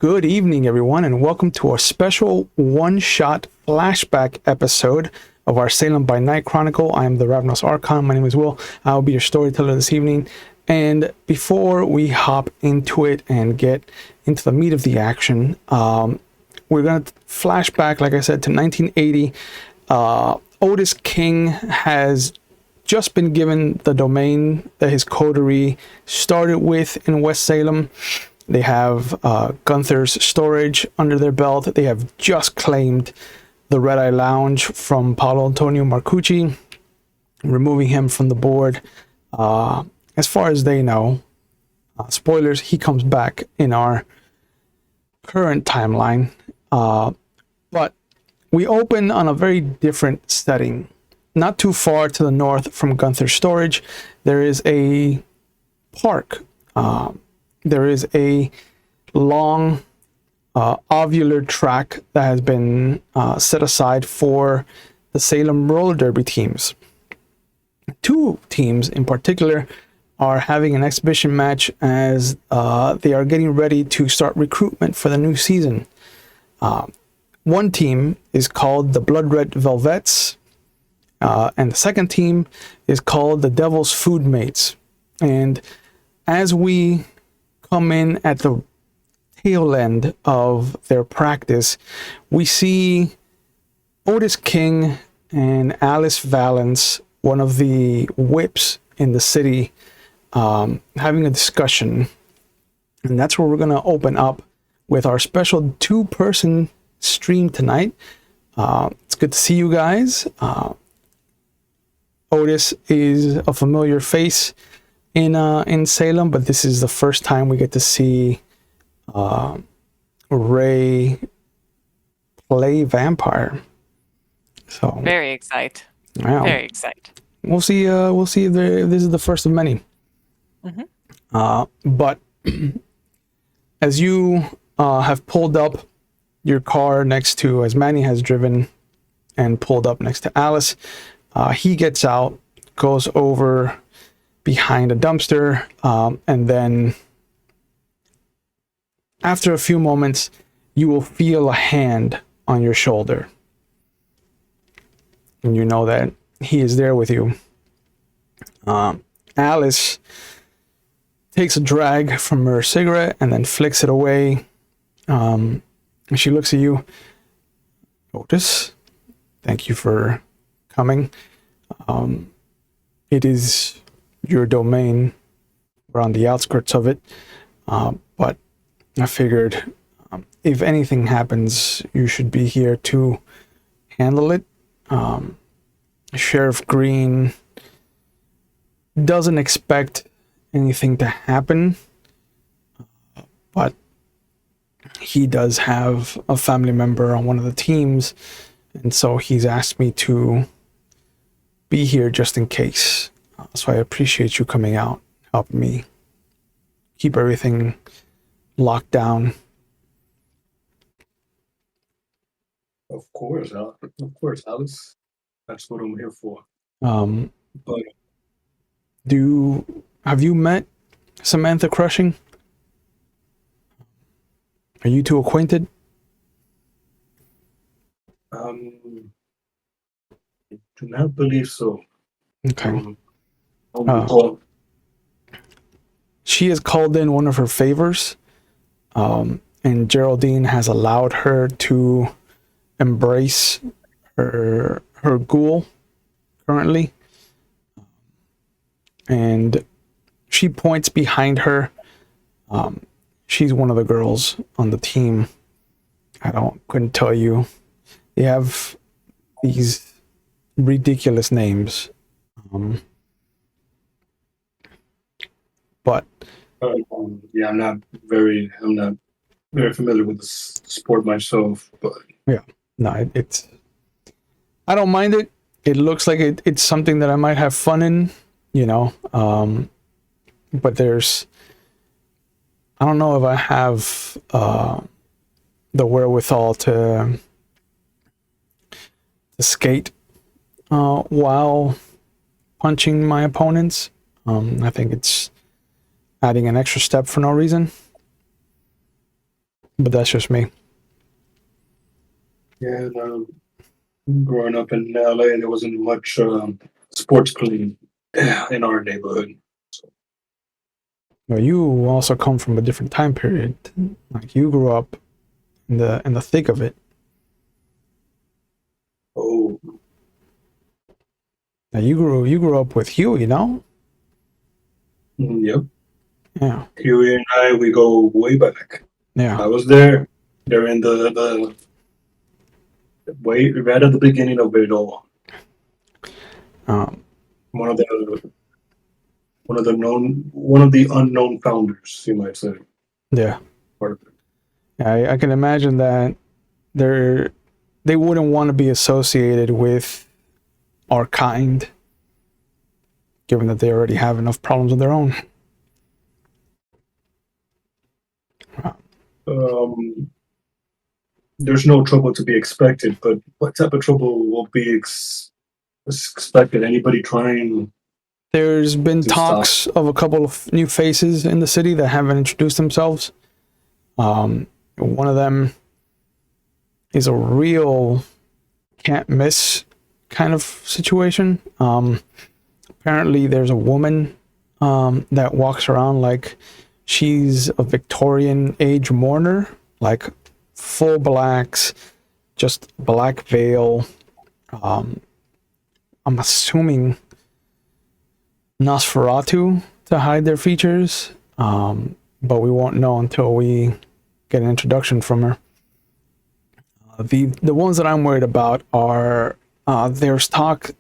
Good evening, everyone, and welcome to a special one-shot flashback episode of our Salem by Night Chronicle. I am the Ravenous Archon. My name is Will. I will be your storyteller this evening. And before we hop into it and get into the meat of the action, we're going to flash back, like I said, to 1980. Otis King has just been given the domain that his coterie started with in West Salem. They have Gunther's storage under their belt. They have just claimed the Red Eye Lounge from Paolo Antonio Marcucci, removing him from the board. As far as they know, spoilers, he comes back in our current timeline. But we open on a very different setting. Not too far to the north from Gunther's storage, there is a park. There is a long ovular track that has been set aside for the Salem roller derby teams. Two teams in particular are having an exhibition match as they are getting ready to start recruitment for the new season. One team is called the Blood Red Velvets, and the second team is called the Devil's Food Mates. And as we come in at the tail end of their practice, we see Otis King and Alice Valance, one of the whips in the city, having a discussion. And that's where we're going to open up with our special two-person stream tonight. It's good to see you guys. Otis is a familiar face in Salem, but this is the first time we get to see Ray play vampire. So very excited. Wow. Very excited. We'll see. We'll see if this is the first of many. But as you have pulled up your car next to, as Manny has driven and pulled up next to Alice, he gets out, goes over behind a dumpster, and then after a few moments, you will feel a hand on your shoulder. And you know that he is there with you. Alice takes a drag from her cigarette and then flicks it away. And she looks at you. Otis, thank you for coming. It is your domain. We're on the outskirts of it. But I figured if anything happens, you should be here to handle it. Sheriff Green doesn't expect anything to happen, but he does have a family member on one of the teams, and so he's asked me to be here just in case. So I appreciate you coming out, helping me keep everything locked down. Of course, Alice. That's what I'm here for. But have you met Samantha Crushing? Are you two acquainted? I do not believe so. Okay. She has called in one of her favors, and Geraldine has allowed her to embrace her ghoul currently. And she points behind her. She's one of the girls on the team. Couldn't tell you. They have these ridiculous names. But yeah, I'm not very familiar with the sport myself. But yeah, no, it's. I don't mind it. It looks like it's something that I might have fun in, you know. But I don't know if I have the wherewithal to skate while punching my opponents. I think it's adding an extra step for no reason. but that's just me. Yeah, growing up in LA, there wasn't much sports cleaning in our neighborhood. But you also come from a different time period. Like you grew up in the thick of it. Oh, Now you grew up with Huey, you know? yep. Yeah, Huey and I, we go way back. yeah. I was there during the way right at the beginning of it all. Um, One of the one of the unknown founders, you might say. yeah. Part of it. I can imagine that they wouldn't want to be associated with our kind, given that they already have enough problems of their own. Um, there's no trouble to be expected, but what type of trouble will be expected? Anybody trying There's been to stop? talks of a couple of new faces in the city that haven't introduced themselves. One of them is a real can't miss kind of situation. Apparently, there's a woman that walks around like she's a Victorian age mourner, like full blacks, just black veil. I'm assuming Nosferatu to hide their features, but we won't know until we get an introduction from her. The ones that I'm worried about are there's talk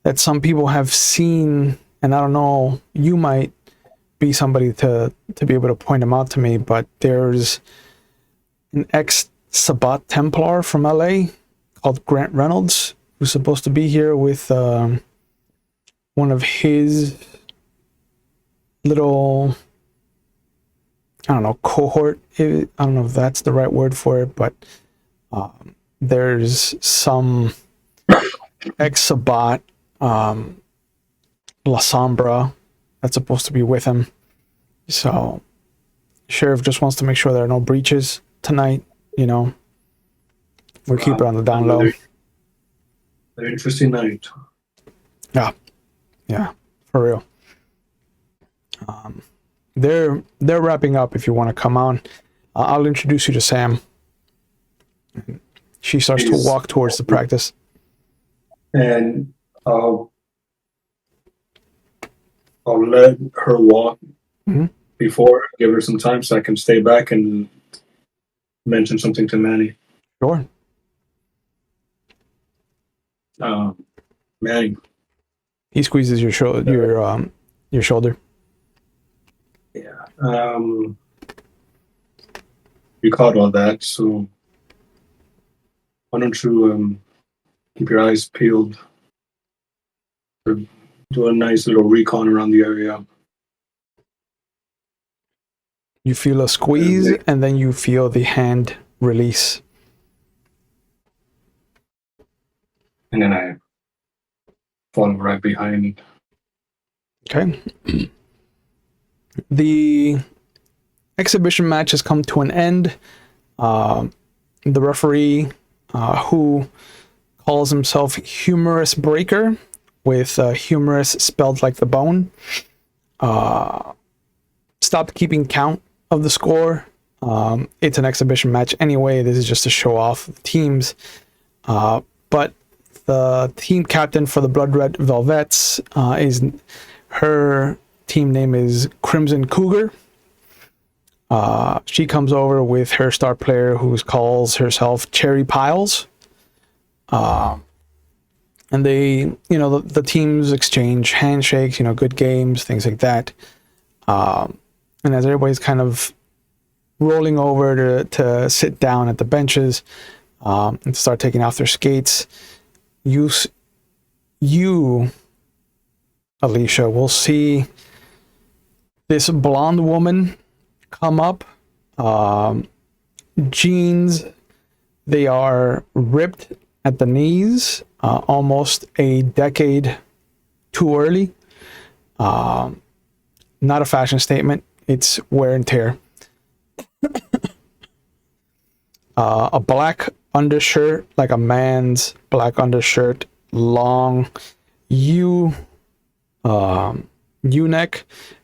that some people have seen, and I don't know, you might be somebody to be able to point them out to me, but there's an ex-Sabbat Templar from LA called Grant Reynolds, who's supposed to be here with one of his little, I don't know, cohort. I don't know if that's the right word for it, but there's some ex-Sabbat La Sombra that's supposed to be with him. So, sheriff just wants to make sure there are no breaches tonight. You know, we'll keep it on the down low. Very interesting night. Yeah, for real. They're wrapping up. If you want to come on, I'll introduce you to Sam. She starts to walk towards the practice, and I'll let her walk before, give her some time so I can stay back and mention something to Manny. Sure. Manny. He squeezes your shoulder. Your shoulder. Yeah. You caught all that, so why don't you keep your eyes peeled? Or do a nice little recon around the area. You feel a squeeze, and then you feel the hand release. And then I follow right behind. Okay. The exhibition match has come to an end. The referee, who calls himself Humorous Breaker, with humorous spelled like the bone, stopped keeping count of the score. It's an exhibition match anyway. This is just to show off the teams. But the team captain for the Blood Red Velvets, her team name is Crimson Cougar. She comes over with her star player, who calls herself Cherry Piles. And they, the teams exchange handshakes, good games, things like that. And as everybody's kind of rolling over to sit down at the benches and start taking off their skates, you, Alicia, will see this blonde woman come up. Jeans, they are ripped at the knees, almost a decade too early. Not a fashion statement. It's wear and tear. a black undershirt, like a man's black undershirt, long U-neck,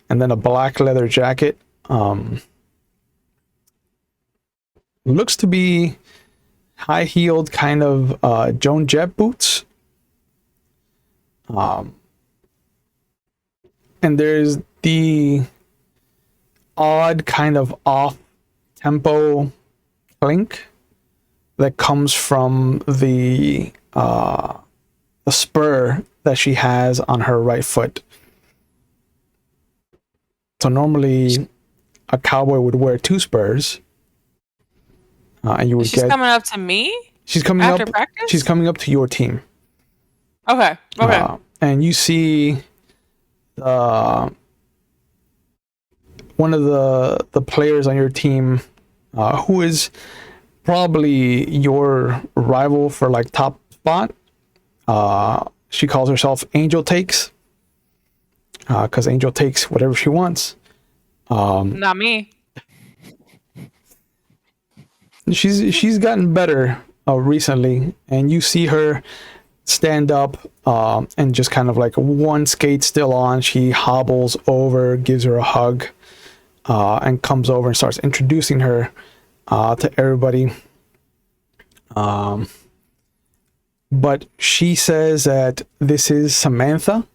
and then a black leather jacket. Looks to be high-heeled kind of Joan Jett boots. And there's the odd kind of off-tempo clink that comes from the spur that she has on her right foot. So normally a cowboy would wear 2 spurs. And you would She's coming up to me? She's coming after up. Practice? She's coming up to your team. Okay. And you see one of the players on your team, who is probably your rival for like top spot. She calls herself Angel Takes, because Angel takes whatever she wants. Not me. She's gotten better recently, and you see her stand up and just kind of like one skate still on. She hobbles over, gives her a hug, and comes over and starts introducing her to everybody. But she says that this is Samantha,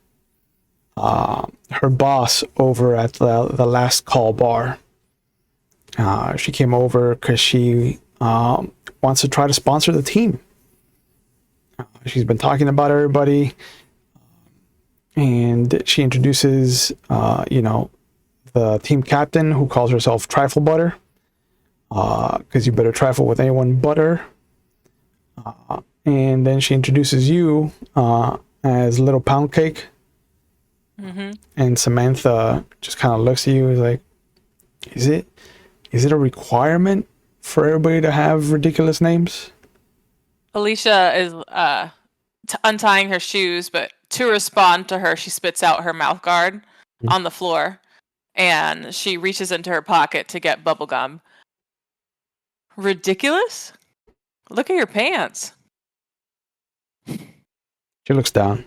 her boss over at the Last Call bar. She came over because she wants to try to sponsor the team. She's been talking about everybody, and she introduces, the team captain, who calls herself Trifle Butter, because you better trifle with anyone but her. And then she introduces you as Little Pound Cake. Mm-hmm. And Samantha just kind of looks at you, is like, is it a requirement for everybody to have ridiculous names? Alicia is untying her shoes, but to respond to her, she spits out her mouth guard on the floor, and she reaches into her pocket to get bubble gum. Ridiculous? Look at your pants. She looks down.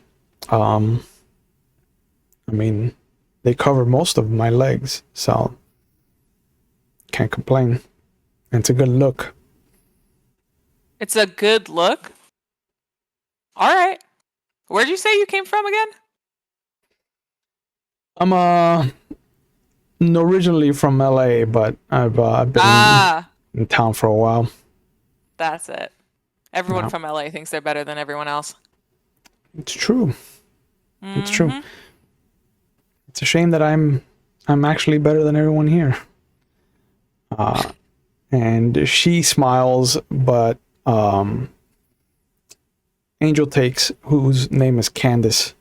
I mean, they cover most of my legs, so can't complain. It's a good look. It's a good look? All right. Where'd you say you came from again? I'm originally from LA, but I've been in town for a while. That's it. Everyone from LA thinks they're better than everyone else. It's true. Mm-hmm. It's true. It's a shame that I'm actually better than everyone here. And she smiles, but Angel Takes, whose name is Candace,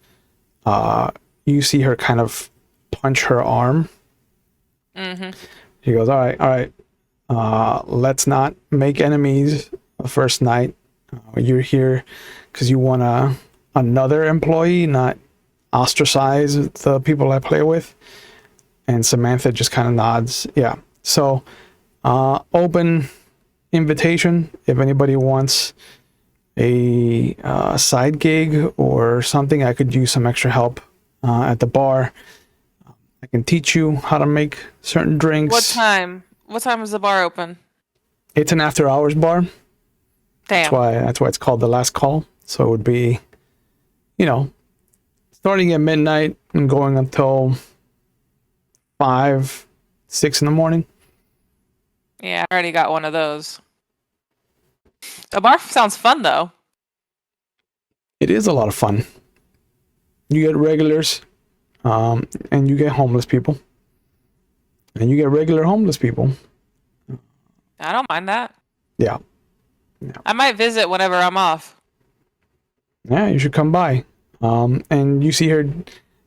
you see her kind of punch her arm. Mm-hmm. She goes, all right, let's not make enemies the first night. You're here because you want another employee, not ostracize the people I play with. And Samantha just kind of nods. Yeah. So open invitation if anybody wants a side gig or something. I could use some extra help at the bar. I can teach you how to make certain drinks. What time is the bar open? It's an after hours bar. Damn. That's why it's called the Last Call. So it would be, starting at midnight and going until 5, 6 in the morning. Yeah, I already got one of those. The bar sounds fun, though. It is a lot of fun. You get regulars, and you get homeless people. And you get regular homeless people. I don't mind that. Yeah. I might visit whenever I'm off. Yeah, you should come by. And you see her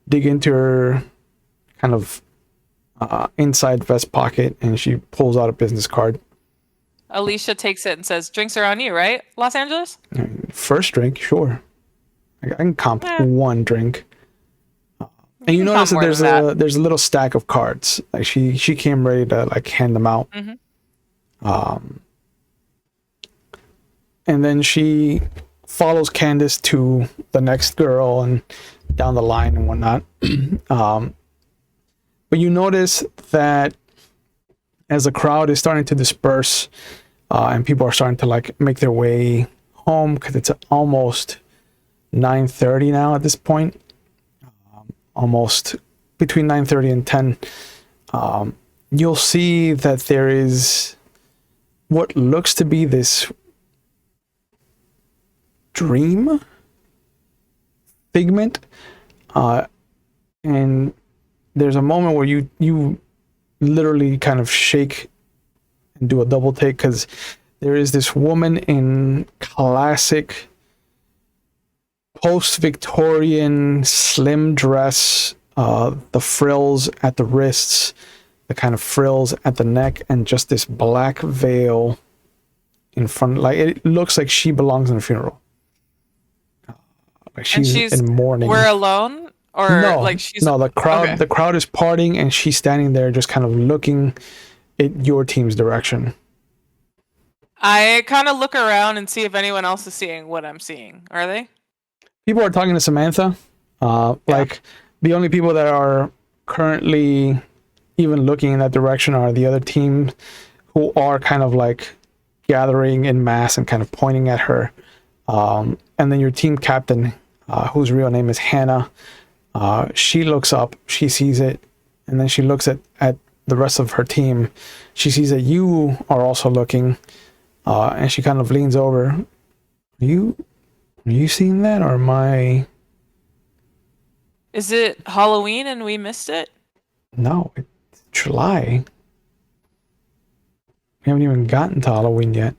dig into her kind of inside vest pocket, and she pulls out a business card. Alicia takes it and says, "Drinks are on you, right, Los Angeles?" First drink, sure. I can comp one drink. And you notice that there's a little stack of cards. Like she came ready to like hand them out. Mm-hmm. and then she follows Candace to the next girl and down the line and whatnot. But you notice that as the crowd is starting to disperse, and people are starting to like make their way home, because it's almost 9:30 now at this point, almost between 9:30 and 10. You'll see that there is what looks to be this dream figment, and there's a moment where you literally kind of shake and do a double take, because there is this woman in classic post-Victorian slim dress, the frills at the wrists, the kind of frills at the neck, and just this black veil in front. Like, it looks like she belongs in a funeral. Like she's in mourning. We're alone, or no, like she's no. The crowd, okay. The crowd is parting, and she's standing there, just kind of looking in your team's direction. I kind of look around and see if anyone else is seeing what I'm seeing. Are they? People are talking to Samantha. Like, the only people that are currently even looking in that direction are the other team, who are kind of like gathering in mass and kind of pointing at her. And then your team captain, whose real name is Hannah, she looks up, she sees it, and then she looks at the rest of her team. She sees that you are also looking, and she kind of leans over. Are you seeing that, or am I? Is it Halloween and we missed it? No, it's July. We haven't even gotten to Halloween yet.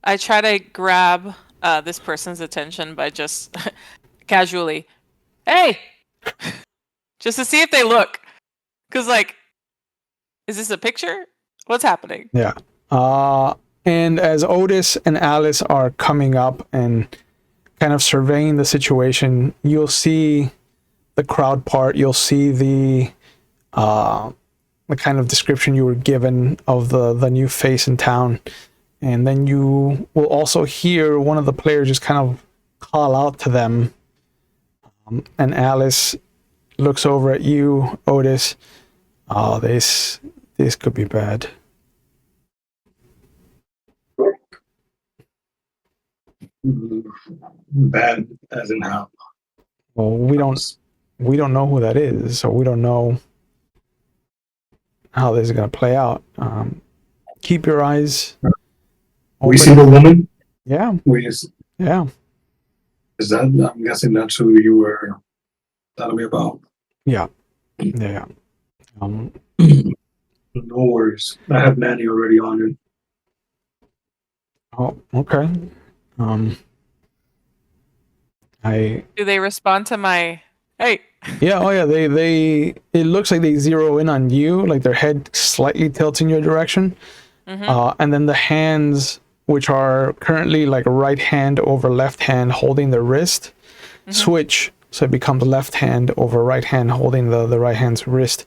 I try to grab this person's attention by just casually, hey, just to see if they look. Because, like, is this a picture? What's happening? Yeah. And as Otis and Alice are coming up and kind of surveying the situation, you'll see the crowd part. You'll see the kind of description you were given of the new face in town. And then you will also hear one of the players just kind of call out to them. And Alice looks over at you, Otis. Oh, this could be bad. Bad as in how? Well, we don't know who that is, so we don't know how this is going to play out. Keep your eyes open. We see the woman? Yeah. Yeah. Is that, I'm guessing that's who you were telling me about? Yeah. Yeah. No worries. I have NAMI already on it. Oh, okay. Do they respond to my hey? Yeah, oh yeah, they it looks like they zero in on you, like their head slightly tilts in your direction. Mm-hmm. And then the hands, which are currently like right hand over left hand holding the wrist, switch, so it becomes left hand over right hand holding the right hand's wrist.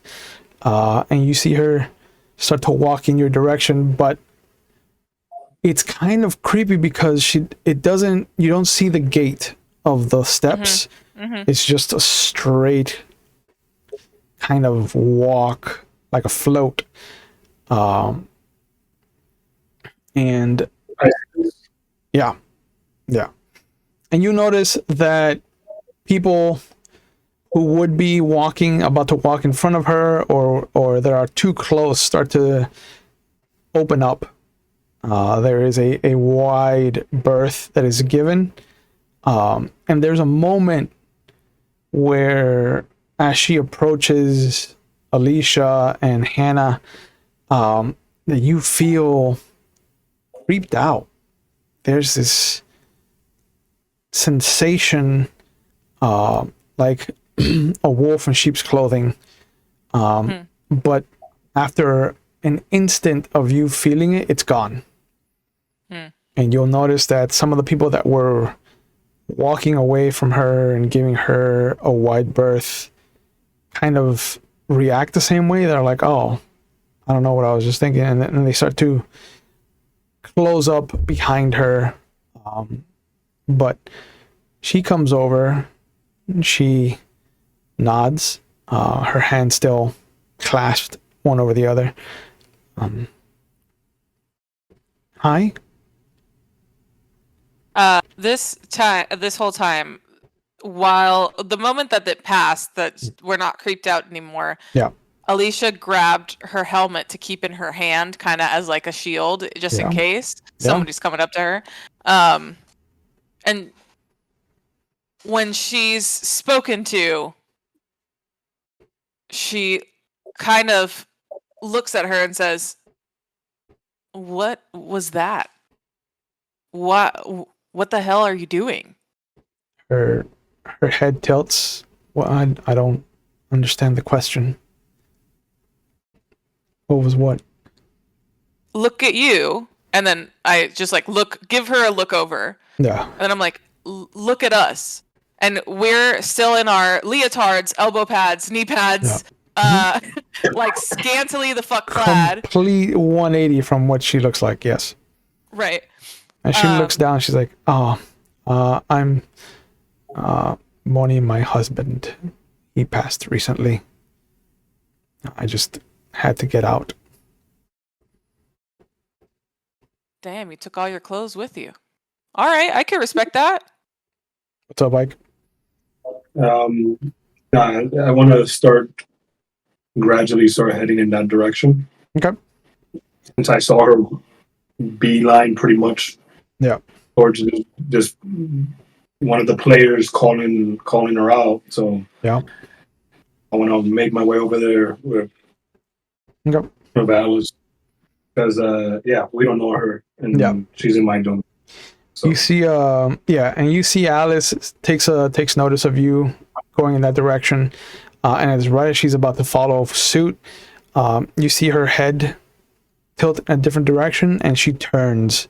And you see her start to walk in your direction, but it's kind of creepy because you don't see the gate of the steps. It's just a straight kind of walk, like a float. And yeah. And you notice that people who would be about to walk in front of her, or that are too close, start to open up. There is a wide berth that is given. And there's a moment where, as she approaches Alicia and Hannah, that you feel creeped out. There's this sensation, like a wolf in sheep's clothing. But after an instant of you feeling it, it's gone. And you'll notice that some of the people that were walking away from her and giving her a wide berth kind of react the same way. They're like, oh, I don't know what I was just thinking. And then they start to close up behind her, but she comes over. She nods, her hands still clasped one over the other. Hi. This whole time, while the moment that it passed, that we're not creeped out anymore. Yeah. Alicia grabbed her helmet to keep in her hand, kind of as like a shield, just in case somebody's coming up to her. And when she's spoken to, she kind of looks at her and says, "What was that? What the hell are you doing?" Her head tilts. Well, I don't understand the question. What was what? Look at you. And then I just like give her a look over. Yeah. And then I'm like, look at us. And we're still in our leotards, elbow pads, knee pads, like scantily the fuck clad. Complete 180 from what she looks like, yes. Right. And she looks down, she's like, I'm mourning my husband. He passed recently. I just had to get out. Damn, you took all your clothes with you. All right, I can respect that. What's up, Ike? I want to gradually start heading in that direction. Okay. Since I saw her beeline pretty much. Yeah. Towards just one of the players calling her out. So yeah, I want to make my way over there with Alice because we don't know her and she's in my domain. So. You see, and you see Alice takes notice of you going in that direction, and as right as she's about to follow suit, you see her head tilt in a different direction, and she turns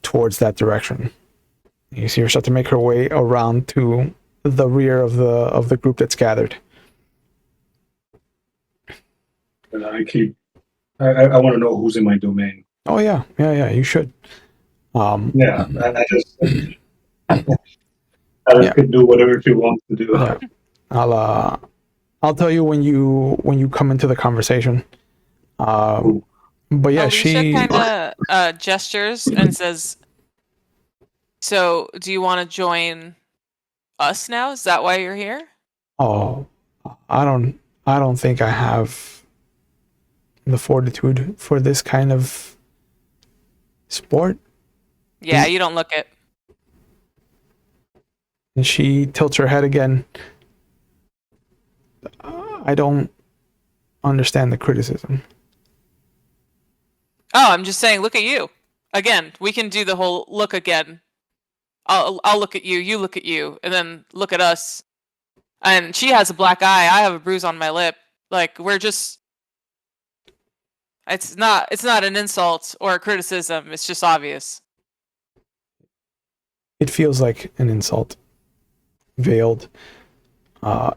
towards that direction. You see her start to make her way around to the rear of the group that's gathered. And I want to know who's in my domain. Oh yeah, you should. I just Alice could do whatever she wants to do. Yeah. I'll tell you when you come into the conversation. But yeah, Alicia she kind of gestures and says, "So, do you want to join us now? Is that why you're here?" Oh, I don't think I have the fortitude for this kind of sport. Yeah, you don't look it. And she tilts her head again. I don't understand the criticism. Oh, I'm just saying, look at you. Again, we can do the whole look again. I'll look at you, you look at you, and then look at us. And she has a black eye, I have a bruise on my lip. Like, we're just... It's not an insult or a criticism, it's just obvious. It feels like an insult. Veiled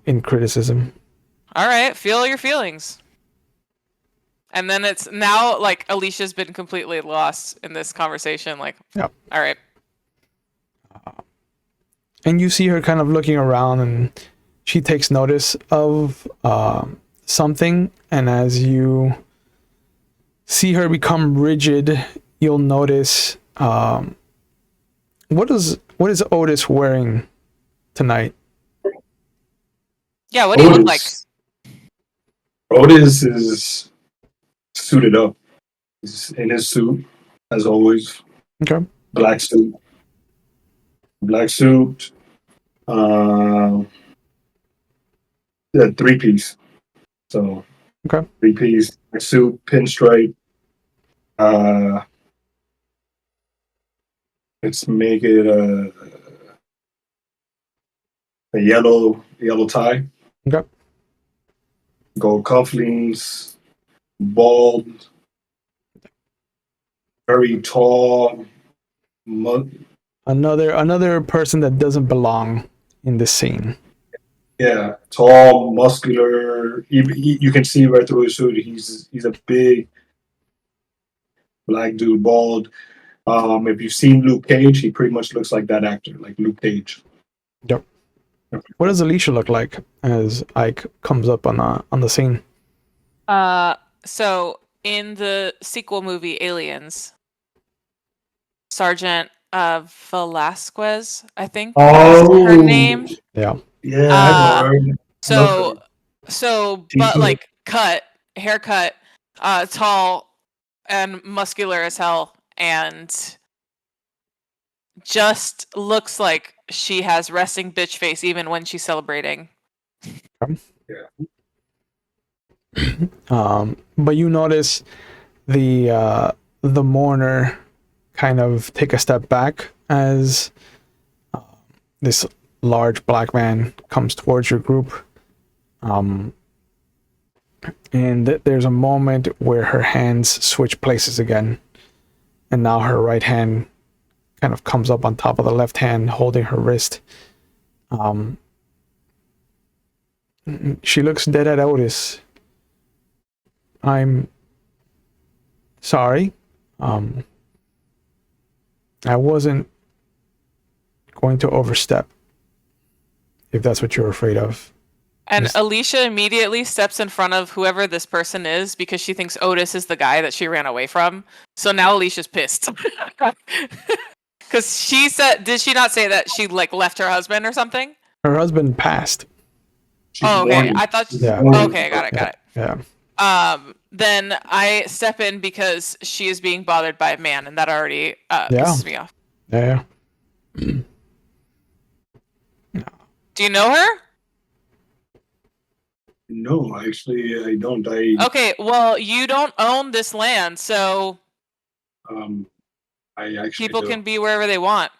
in criticism. Alright, feel your feelings. And then it's now like Alicia's been completely lost in this conversation. Like, all right. And you see her kind of looking around, and she takes notice of something. And as you see her become rigid, you'll notice what is Otis wearing tonight? Yeah, what do you look like? Otis is suited up. He's in his suit, as always. Okay. Black suit. Three-piece. So, okay. Three-piece suit, pinstripe. Let's make it a yellow tie. Okay. Gold cufflinks, bald, very tall. Another person that doesn't belong in this scene. Yeah, tall, muscular. You can see right through his suit. He's a big black dude, bald, If you've seen Luke Cage, he pretty much looks like that actor, like Luke Cage. Yep. What does Alicia look like as Ike comes up on the scene? So in the sequel movie Aliens, Sergeant Velasquez, I think is her name. Yeah. Yeah, I know her. But like haircut, tall and muscular as hell, and just looks like she has resting bitch face even when she's celebrating. But you notice the mourner kind of take a step back as this large black man comes towards your group. And there's a moment where her hands switch places again, and now her right hand kind of comes up on top of the left hand, holding her wrist. She looks dead at Otis. I'm sorry. I wasn't going to overstep, if that's what you're afraid of. And Alicia immediately steps in front of whoever this person is because she thinks Otis is the guy that she ran away from. So now Alicia's pissed. Because she said, did she not say that she like left her husband or something? Her husband passed. Okay. I thought. Yeah. Okay, got it. Yeah. Then I step in because she is being bothered by a man, and that already pisses me off. Yeah. Do you know her? No, actually, I don't. Okay, well, you don't own this land, so I actually people do. can be wherever they want.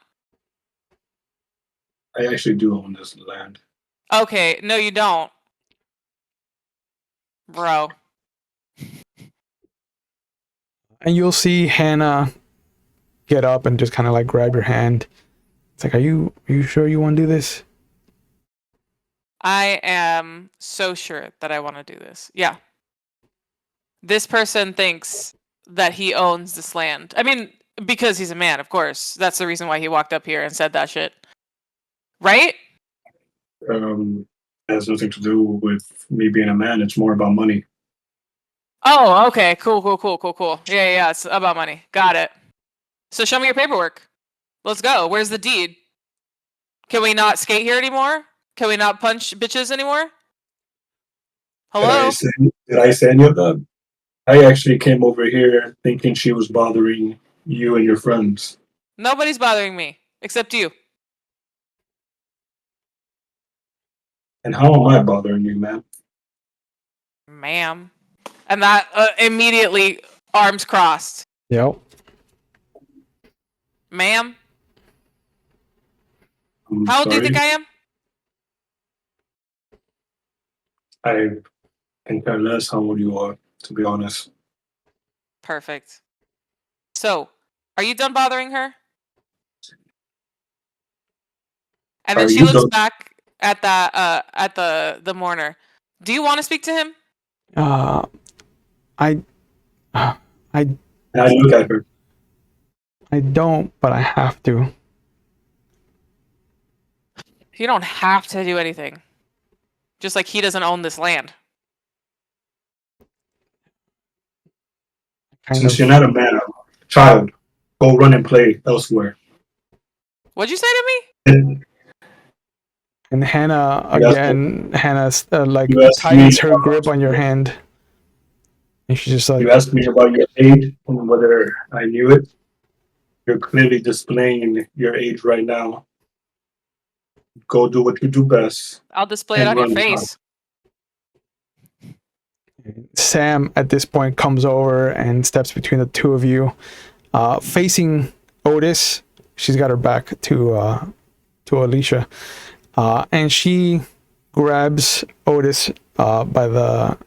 I actually do own this land. Okay, no, you don't, bro. And you'll see Hannah get up and just kind of like grab your hand. It's like, are you sure you want to do this? I am so sure that I want to do this. Yeah. This person thinks that he owns this land. I mean, because he's a man, of course. That's the reason why he walked up here and said that shit. Right? It has nothing to do with me being a man. It's more about money. Oh, okay. Cool. Yeah, it's about money. Got it. So show me your paperwork. Let's go. Where's the deed? Can we not skate here anymore? Can we not punch bitches anymore? Hello? Did I say any of that? I actually came over here thinking she was bothering you and your friends. Nobody's bothering me, except you. And how am I bothering you, man? Ma'am. And that immediately arms crossed. Yep. Ma'am? How old do you think I am? I can care less how old you are, to be honest. Perfect. So, are you done bothering her? And then she looks back at that at the mourner. Do you want to speak to him? I look at her. I don't, but I have to. You don't have to do anything. Just like he doesn't own this land. Since you're not a man, I'm a child. Go run and play elsewhere. What'd you say to me? And Hannah, again, Hannah tightens her grip on your hand. And she's just like... You asked me about your age and whether I knew it. You're clearly displaying your age right now. Go do what you do best. I'll display it on your face. Sam, at this point, comes over and steps between the two of you. Facing Otis, she's got her back to Alicia. And she grabs Otis by the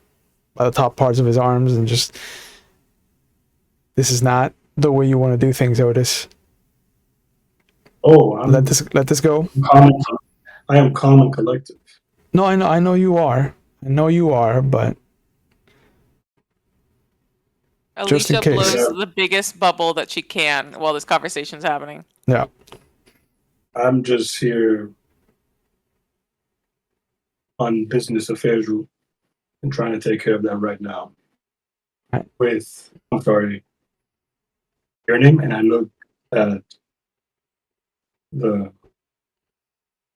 top parts of his arms and just... This is not the way you want to do things, Otis. Oh, let this go. I am calm and collected. No, I know you are. I know you are, but Just in Alicia case. blows Yeah. the biggest bubble that she can while this conversation's happening. Yeah. I'm just here on business affairs route and trying to take care of that right now. Right. I'm sorry, your name, and I look at the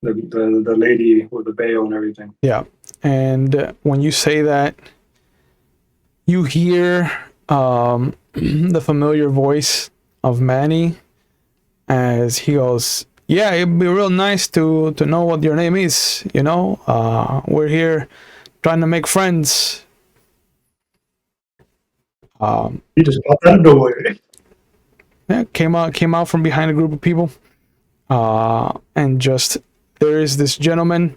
the lady with the veil and everything. Yeah. And when you say that, you hear the familiar voice of Manny as he goes, yeah, it'd be real nice to know what your name is, you know? We're here trying to make friends. He just popped out of nowhere. Yeah, came out from behind a group of people. And just there is this gentleman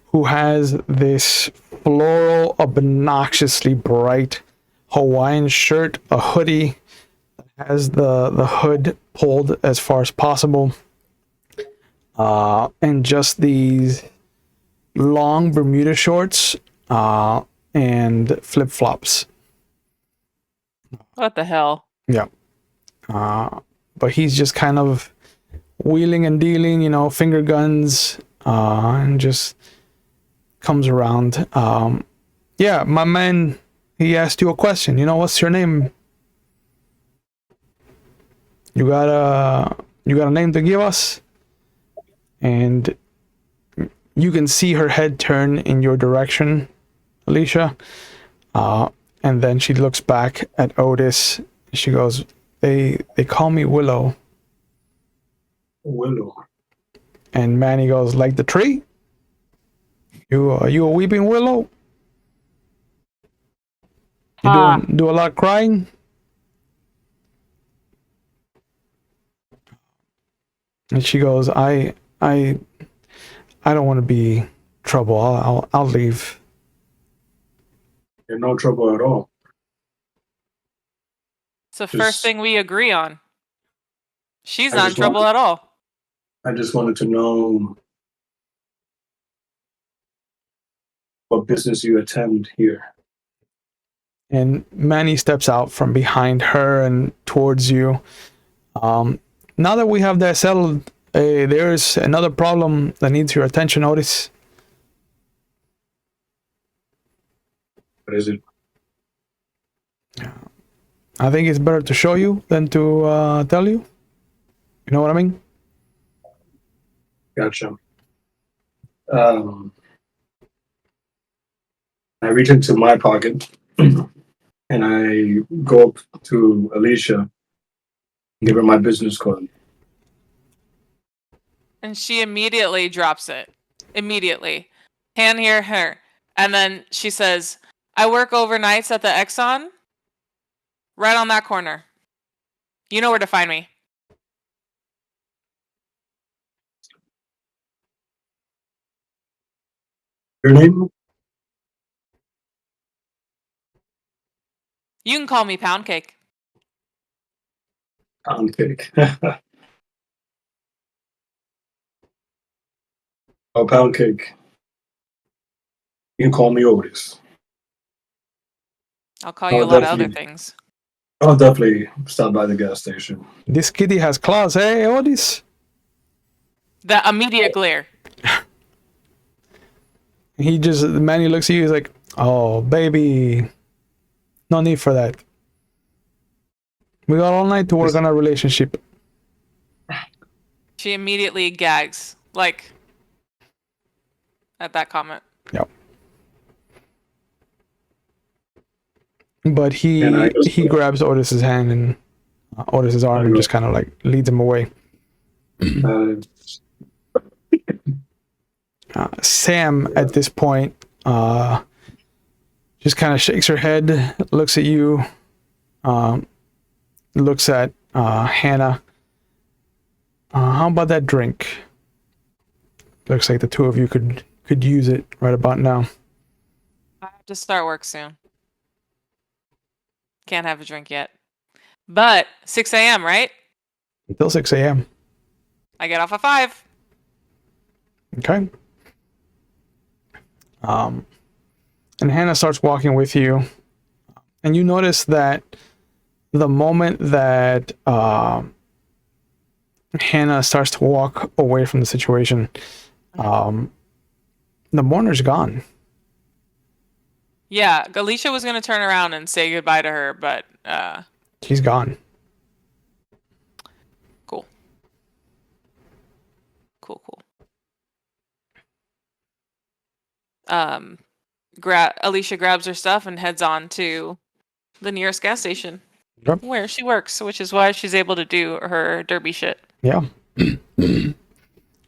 who has this floral, obnoxiously bright Hawaiian shirt, a hoodie that has the hood pulled as far as possible, and just these long Bermuda shorts and flip flops. What the hell? Yeah. But he's just kind of wheeling and dealing, you know, finger guns, and just comes around. Yeah, my man, he asked you a question. You know, what's your name? You got a name to give us? And you can see her head turn in your direction, Alicia. And then she looks back at Otis. She goes, They call me Willow. Willow. And Manny goes, like the tree? You a weeping willow? You do a lot of crying? And she goes, I don't want to be trouble. I'll leave. You're no trouble at all. It's the Just- first thing we agree on. She's I not in just trouble wanted- at all. I just wanted to know what business you attend here. And Manny steps out from behind her and towards you. Now that we have that settled, there's another problem that needs your attention, Otis. What is it? I think it's better to show you than to tell you. You know what I mean? Gotcha. I reach into my pocket and I go up to Alicia and give her my business card. And she immediately drops it. Immediately. Hand here, her. And then she says, I work overnights at the Exxon. Right on that corner. You know where to find me. Your name? You can call me Pound Cake. Pound cake. Oh, pound cake. You can call me Otis. I'll call you a lot of other definitely. things. I'll definitely stop by the gas station. This kitty has claws, hey, Otis? The immediate glare. Manny looks at you, he's like, oh, baby. No need for that. We got all night to work on our relationship. She immediately gags. Like, at that comment. Yep. But he grabs Otis's hand and Otis's arm and just kind of like leads him away. Sam at this point just kind of shakes her head, looks at you, looks at Hannah. How about that drink? Looks like the two of you could use it right about now. I have to start work soon. Can't have a drink yet. But 6 a.m., right? Until 6 a.m. I get off at 5. Okay. And Hannah starts walking with you, and you notice that the moment that Hannah starts to walk away from the situation, the mourner's gone. Yeah, Alicia was gonna turn around and say goodbye to her, but She's gone. cool. Cool. Alicia grabs her stuff and heads on to the nearest gas station Yep. where she works, which is why she's able to do her derby shit. Yeah.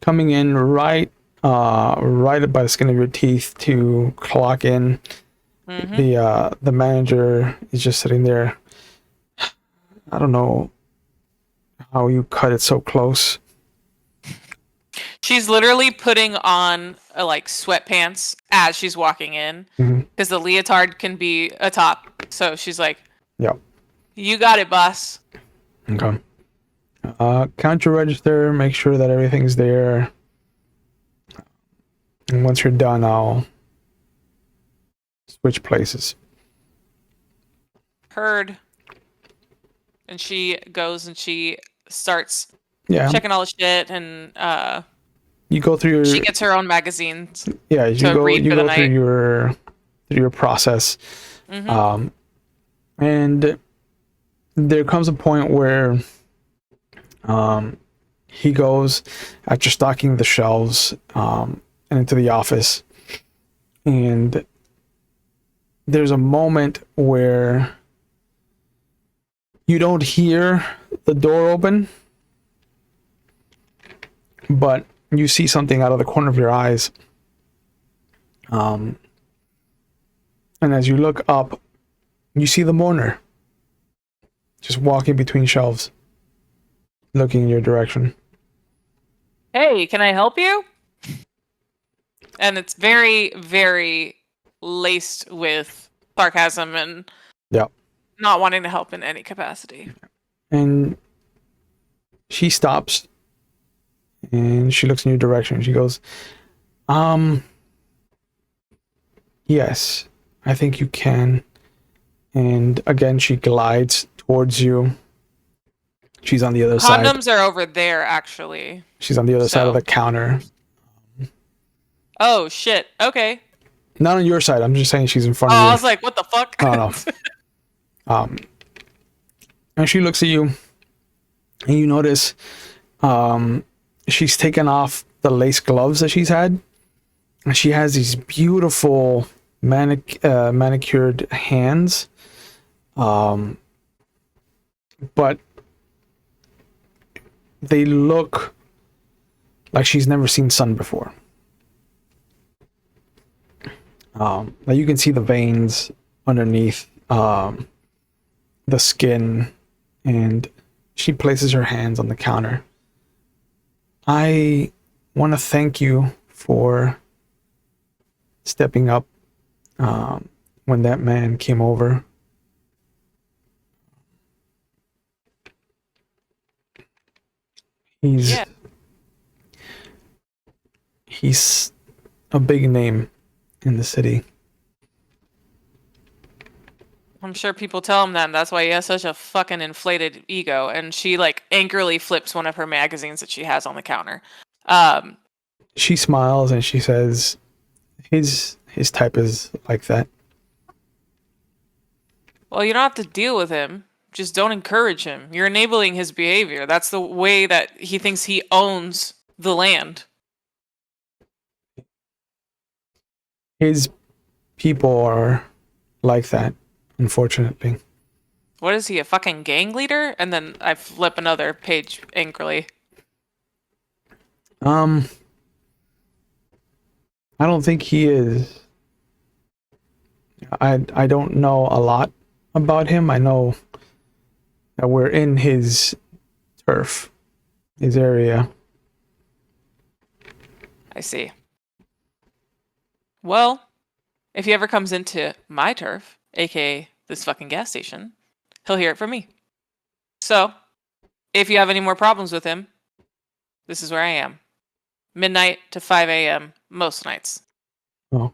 Coming in right by the skin of your teeth to clock in. The manager is just sitting there. I don't know how you cut it so close. She's literally putting on like sweatpants as she's walking in because the leotard can be a top. So she's like, Yep. "You got it, boss." Okay. Count your register, make sure that everything's there. And once you're done, I'll switch places. Heard. And she goes and she starts Yeah. checking all the shit, and You go through your. she gets her own magazines. Yeah, you to go. read You for the go through night. your process, and there comes a point where, he goes after stocking the shelves, and into the office, and there's a moment where you don't hear the door open, but you see something out of the corner of your eyes. And as you look up, you see the mourner just walking between shelves, looking in your direction. Hey, can I help you? And it's very, very laced with sarcasm and not wanting to help in any capacity. And she stops and she looks in your direction. She goes, yes, I think you can. And again, she glides towards you. She's on the other side. Condoms are over there, actually. She's on the other side of the counter. Oh, shit. Okay. Not on your side. I'm just saying she's in front of you. I was like, what the fuck? No. And she looks at you, and you notice she's taken off the lace gloves that she's had, and she has these beautiful manicured hands, but they look like she's never seen sun before. Now you can see the veins underneath the skin, and she places her hands on the counter. I want to thank you for stepping up when that man came over. He's a big name in the city. I'm sure people tell him that, and that's why he has such a fucking inflated ego. And she like angrily flips one of her magazines that she has on the counter. She smiles and she says, his type is like that. Well, you don't have to deal with him. Just don't encourage him. You're enabling his behavior. That's the way that he thinks he owns the land. His people are like that, unfortunately. What is he, a fucking gang leader? And then I flip another page angrily. I don't think he is. I don't know a lot about him. I know that we're in his turf, his area. I see. Well, if he ever comes into my turf, aka this fucking gas station, he'll hear it from me. So, if you have any more problems with him, this is where I am. Midnight to 5 a.m. most nights. Oh.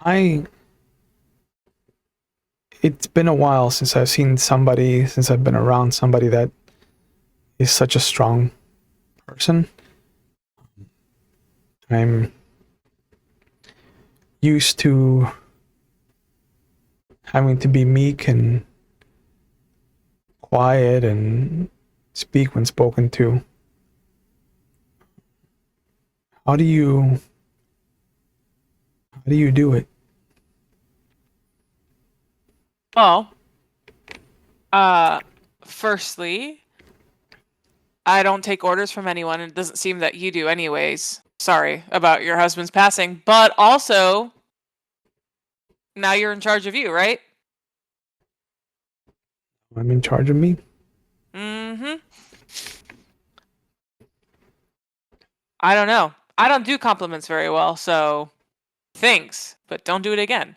I it's been a while since I've been around somebody that is such a strong person. I'm used to having to be meek and quiet and speak when spoken to. How do you do it? Well, firstly, I don't take orders from anyone, and it doesn't seem that you do anyways. Sorry about your husband's passing, but also, now you're in charge of you, right? I'm in charge of me. Mm-hmm. I don't know. I don't do compliments very well, so thanks, but don't do it again.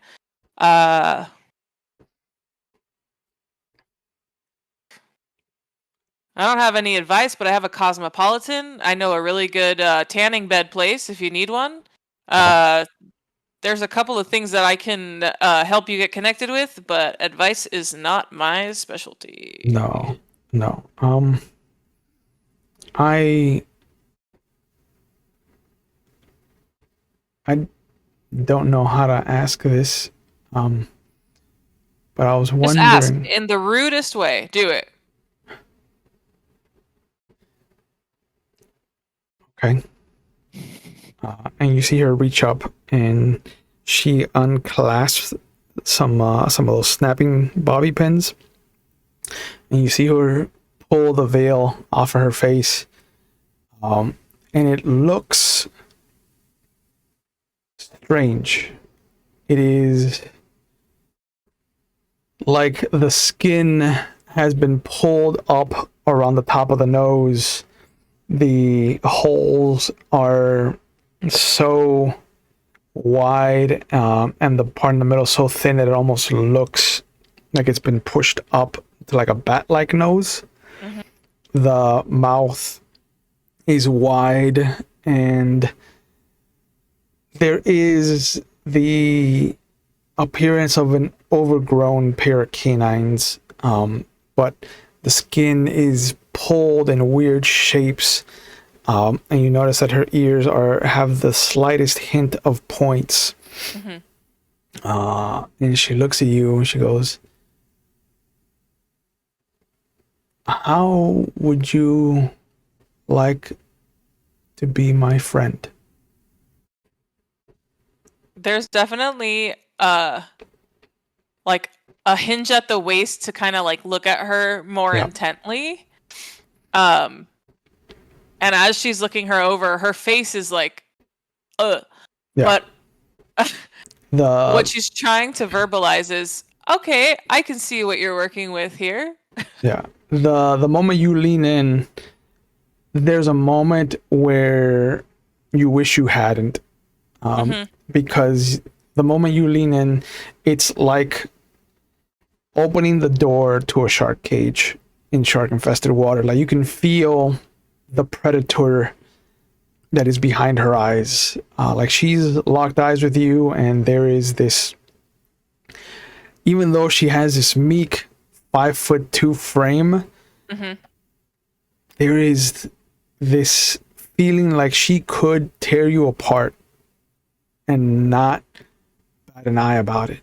I don't have any advice, but I have a Cosmopolitan. I know a really good tanning bed place if you need one. There's a couple of things that I can help you get connected with, but advice is not my specialty. No. I don't know how to ask this, but I was Just ask wondering. in the rudest way. Do it. Okay. And you see her reach up, and she unclasps some of those snapping bobby pins, and you see her pull the veil off of her face, and it looks strange. It is like the skin has been pulled up around the top of the nose. The holes are so wide, and the part in the middle so thin that it almost looks like it's been pushed up to like a bat-like nose. Mm-hmm. The mouth is wide, and there is the appearance of an overgrown pair of canines, but the skin is pulled in weird shapes, and you notice that her ears have the slightest hint of points. Mm-hmm. And she looks at you and she goes, "How would you like to be my friend?" There's definitely like a hinge at the waist to kind of like look at her more intently. And as she's looking her over, her face is like, but what she's trying to verbalize is, okay, I can see what you're working with here. Yeah. The moment you lean in, there's a moment where you wish you hadn't, because the moment you lean in, it's like opening the door to a shark cage in shark infested water. Like you can feel the predator that is behind her eyes. Like she's locked eyes with you, and there is this, even though she has this meek 5'2" frame, there is this feeling like she could tear you apart and not bat an eye about it.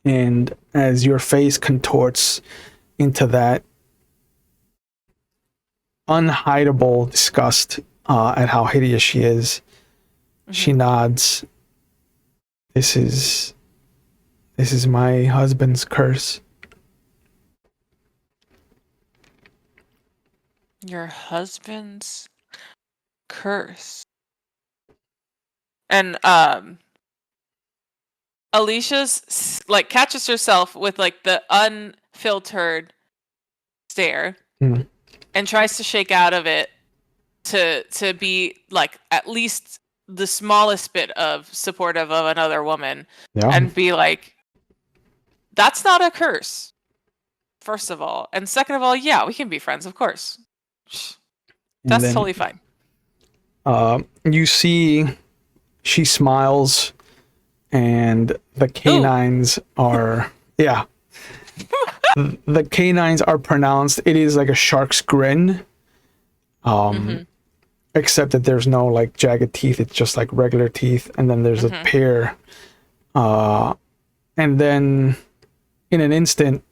And as your face contorts into that unhideable disgust at how hideous she is, she nods. This is my husband's curse. Your husband's curse. And Alicia's like catches herself with like the unfiltered stare and tries to shake out of it to be like at least the smallest bit of supportive of another woman, and be like, that's not a curse, first of all, and second of all, yeah, we can be friends, of course. That's totally fine. You see she smiles, and the canines are the canines are pronounced. It is like a shark's grin, except that there's no like jagged teeth. It's just like regular teeth, and then there's a pair, and then in an instant,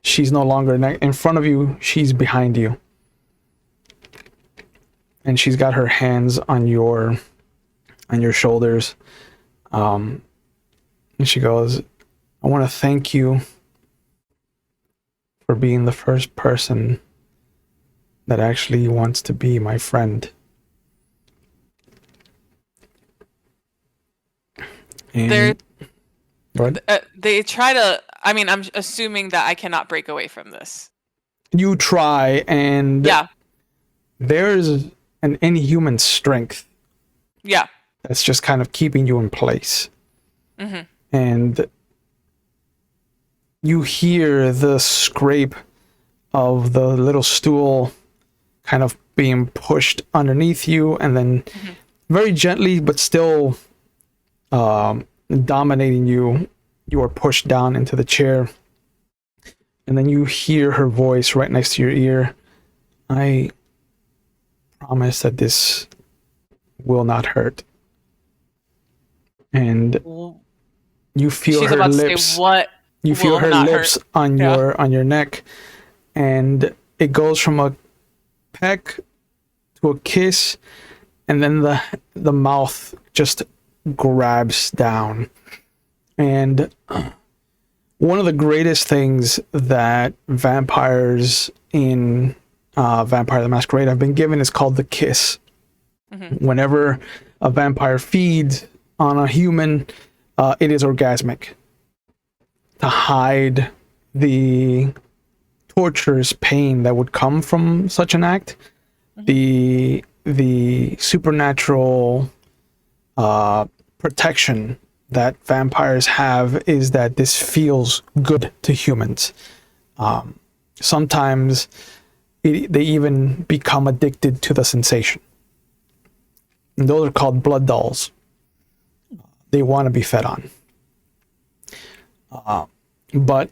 she's no longer in front of you. She's behind you, and she's got her hands on your shoulders. And she goes, I want to thank you for being the first person that actually wants to be my friend. And they try to, I mean, I'm assuming that I cannot break away from this. You try, and there's an inhuman strength. Yeah. That's just kind of keeping you in place. And you hear the scrape of the little stool kind of being pushed underneath you, and then very gently, but still dominating you, you are pushed down into the chair. And then you hear her voice right next to your ear. I promise that this will not hurt. And you feel She's her about lips. To say, what you feel her lips hurt? on your neck, and it goes from a peck to a kiss, and then the mouth just grabs down. And one of the greatest things that vampires in Vampire the Masquerade have been given is called the kiss. Whenever a vampire feeds on a human, it is orgasmic. To hide the torturous pain that would come from such an act, the supernatural protection that vampires have is that this feels good to humans. Sometimes they even become addicted to the sensation. And those are called blood dolls. They want to be fed on. But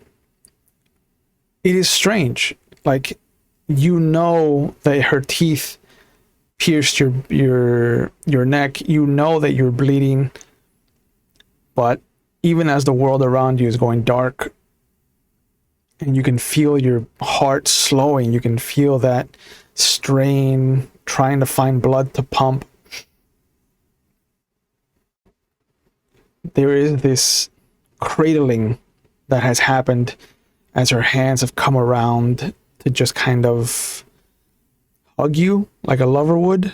it is strange. Like, you know that her teeth pierced your neck. You know that you're bleeding. But even as the world around you is going dark, and you can feel your heart slowing, you can feel that strain trying to find blood to pump. There is this cradling that has happened as her hands have come around to just kind of hug you like a lover would.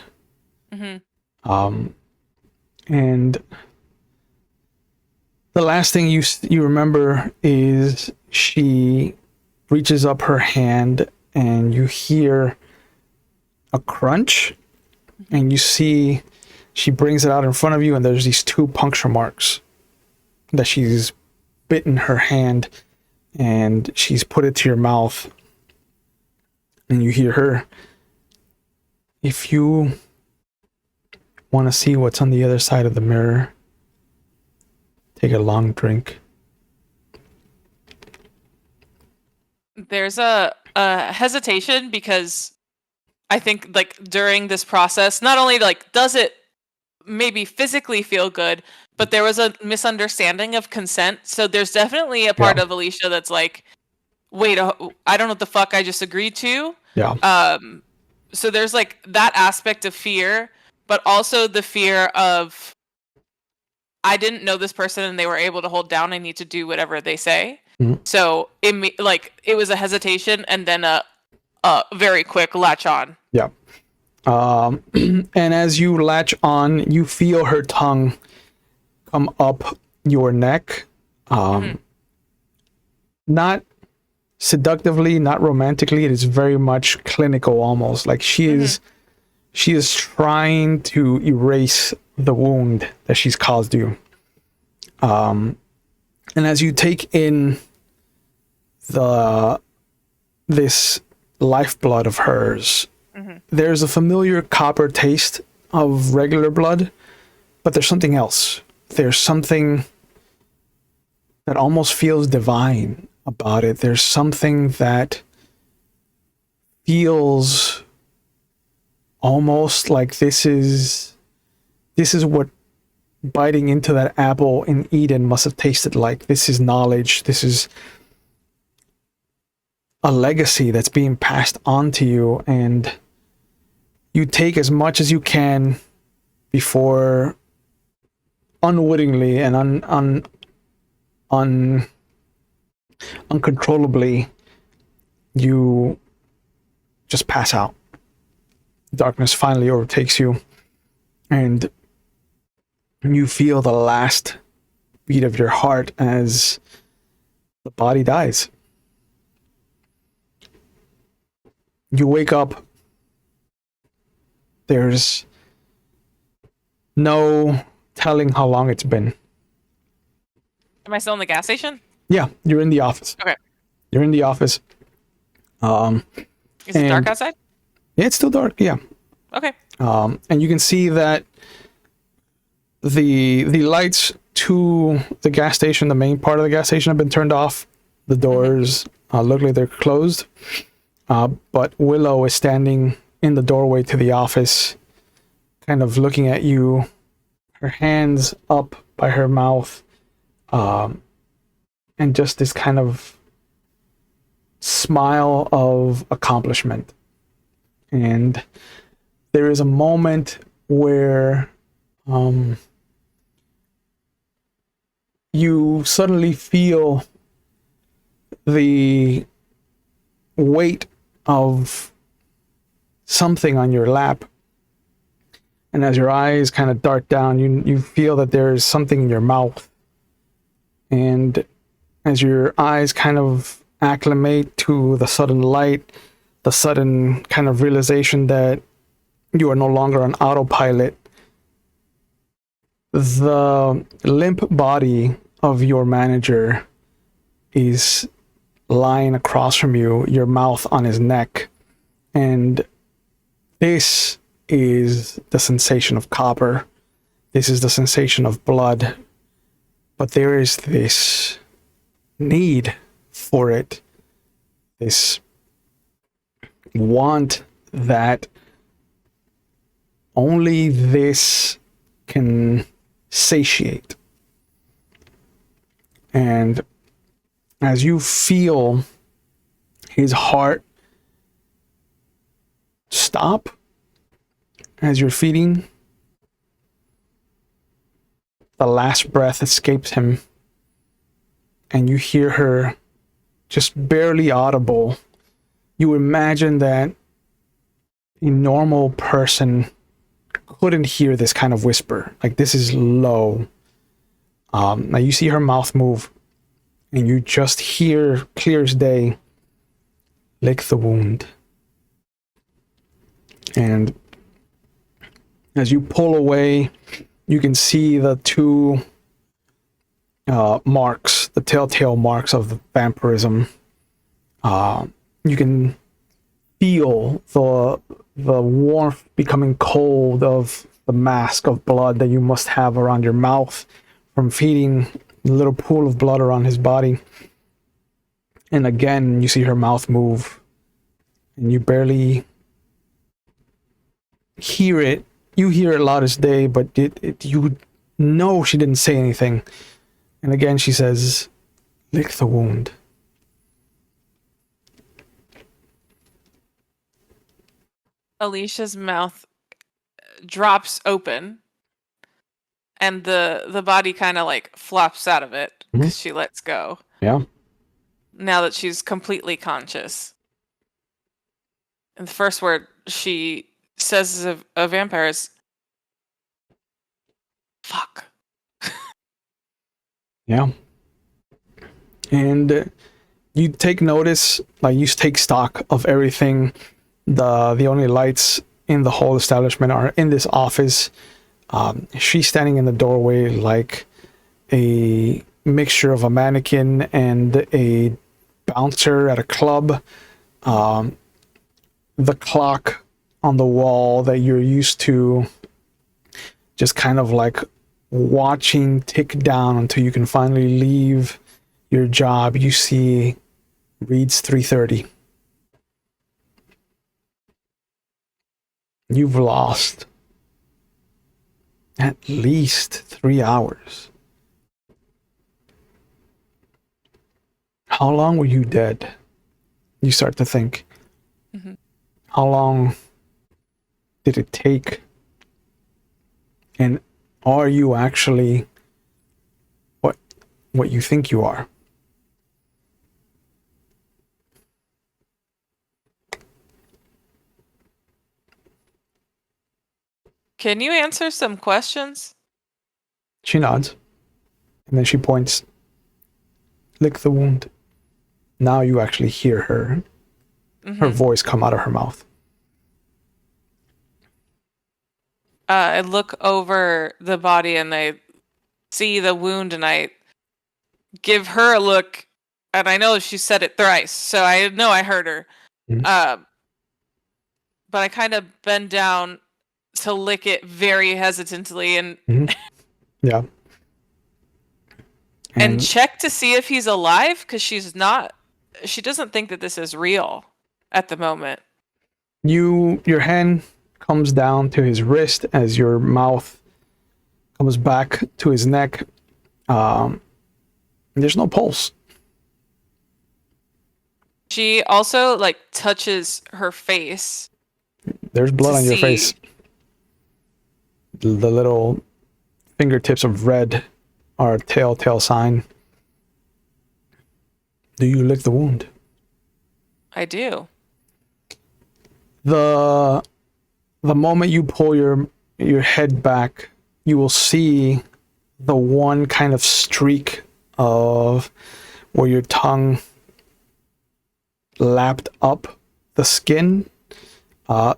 And the last thing you remember is she reaches up her hand, and you hear a crunch, and you see she brings it out in front of you, and there's these 2 puncture marks that she's bitten her hand, and she's put it to your mouth. And you hear her, if you want to see what's on the other side of the mirror, take a long drink. There's a hesitation, because I think, like, during this process, not only like does it maybe physically feel good, but there was a misunderstanding of consent. So there's definitely a part of Alicia that's like, wait, I don't know what the fuck I just agreed to. So there's like that aspect of fear, but also the fear of, I didn't know this person and they were able to hold down. I need to do whatever they say. So it was a hesitation, and then a very quick latch on. And as you latch on, you feel her tongue come up your neck. Not seductively, not romantically. It is very much clinical, almost like she is trying to erase the wound that she's caused you. And as you take in this lifeblood of hers, there's a familiar copper taste of regular blood, but there's something else. there's something that almost feels divine about it. There's something that feels almost like this is what biting into that apple in Eden must have tasted like. This is knowledge. This is a legacy that's being passed on to you, and you take as much as you can before unwittingly and uncontrollably you just pass out. Darkness finally overtakes you, and you feel the last beat of your heart as the body dies. You wake up. There's no telling how long it's been. Am I still in the gas station? Yeah, you're in the office. Okay. You're in the office. Is it dark outside? Yeah, it's still dark. Yeah. Okay. And you can see that the lights to the gas station, the main part of the gas station, have been turned off. The doors look like they're closed. But Willow is standing in the doorway to the office, kind of looking at you, her hands up by her mouth, and just this kind of smile of accomplishment. And there is a moment where you suddenly feel the weight of something on your lap, and as your eyes kind of dart down, you feel that there's something in your mouth, and as your eyes kind of acclimate to the sudden light, the sudden kind of realization that you are no longer on autopilot, the limp body of your manager is lying across from you, your mouth on his neck, and this is the sensation of copper. This is the sensation of blood. But there is this need for it, this want that only this can satiate. And as you feel his heart stop as you're feeding, the last breath escapes him, and you hear her just barely audible. You imagine that a normal person couldn't hear this kind of whisper. Like, this is low. Now you see her mouth move, and you just hear clear as day, lick the wound. And as you pull away, you can see the two marks, the telltale marks of the vampirism. You can feel the warmth becoming cold of the mask of blood that you must have around your mouth from feeding a little pool of blood around his body. And again, you see her mouth move, and you barely hear it. You hear it loud as day, but you know she didn't say anything. And again, she says, lick the wound. Alicia's mouth drops open, and the body kind of like flops out of it because she lets go. Yeah. Now that she's completely conscious. And the first word she says as a vampire is, fuck. Yeah. And you take notice, like you take stock of everything. The only lights in the whole establishment are in this office. She's standing in the doorway like a mixture of a mannequin and a bouncer at a club. The clock on the wall that you're used to just kind of like watching tick down until you can finally leave your job, you see reads 3:30. You've lost at least 3 hours. How long were you dead? You start to think. Mm-hmm. How long did it take? And are you actually what you think you are? Can you answer some questions? She nods. And then she points. Lick the wound. Now you actually hear her voice come out of her mouth. I look over the body and I see the wound and I give her a look, and I know she said it thrice, so I know I heard her. Mhm. But I kind of bend down to lick it very hesitantly and Yeah. and check to see if he's alive, because she doesn't think that this is real at the moment. your hand comes down to his wrist as your mouth comes back to his neck. There's no pulse. She also touches her face. There's blood on your face. The little fingertips of red are a telltale sign. Do you lick the wound? I do. The moment you pull your head back, you will see the one kind of streak of where your tongue lapped up the skin.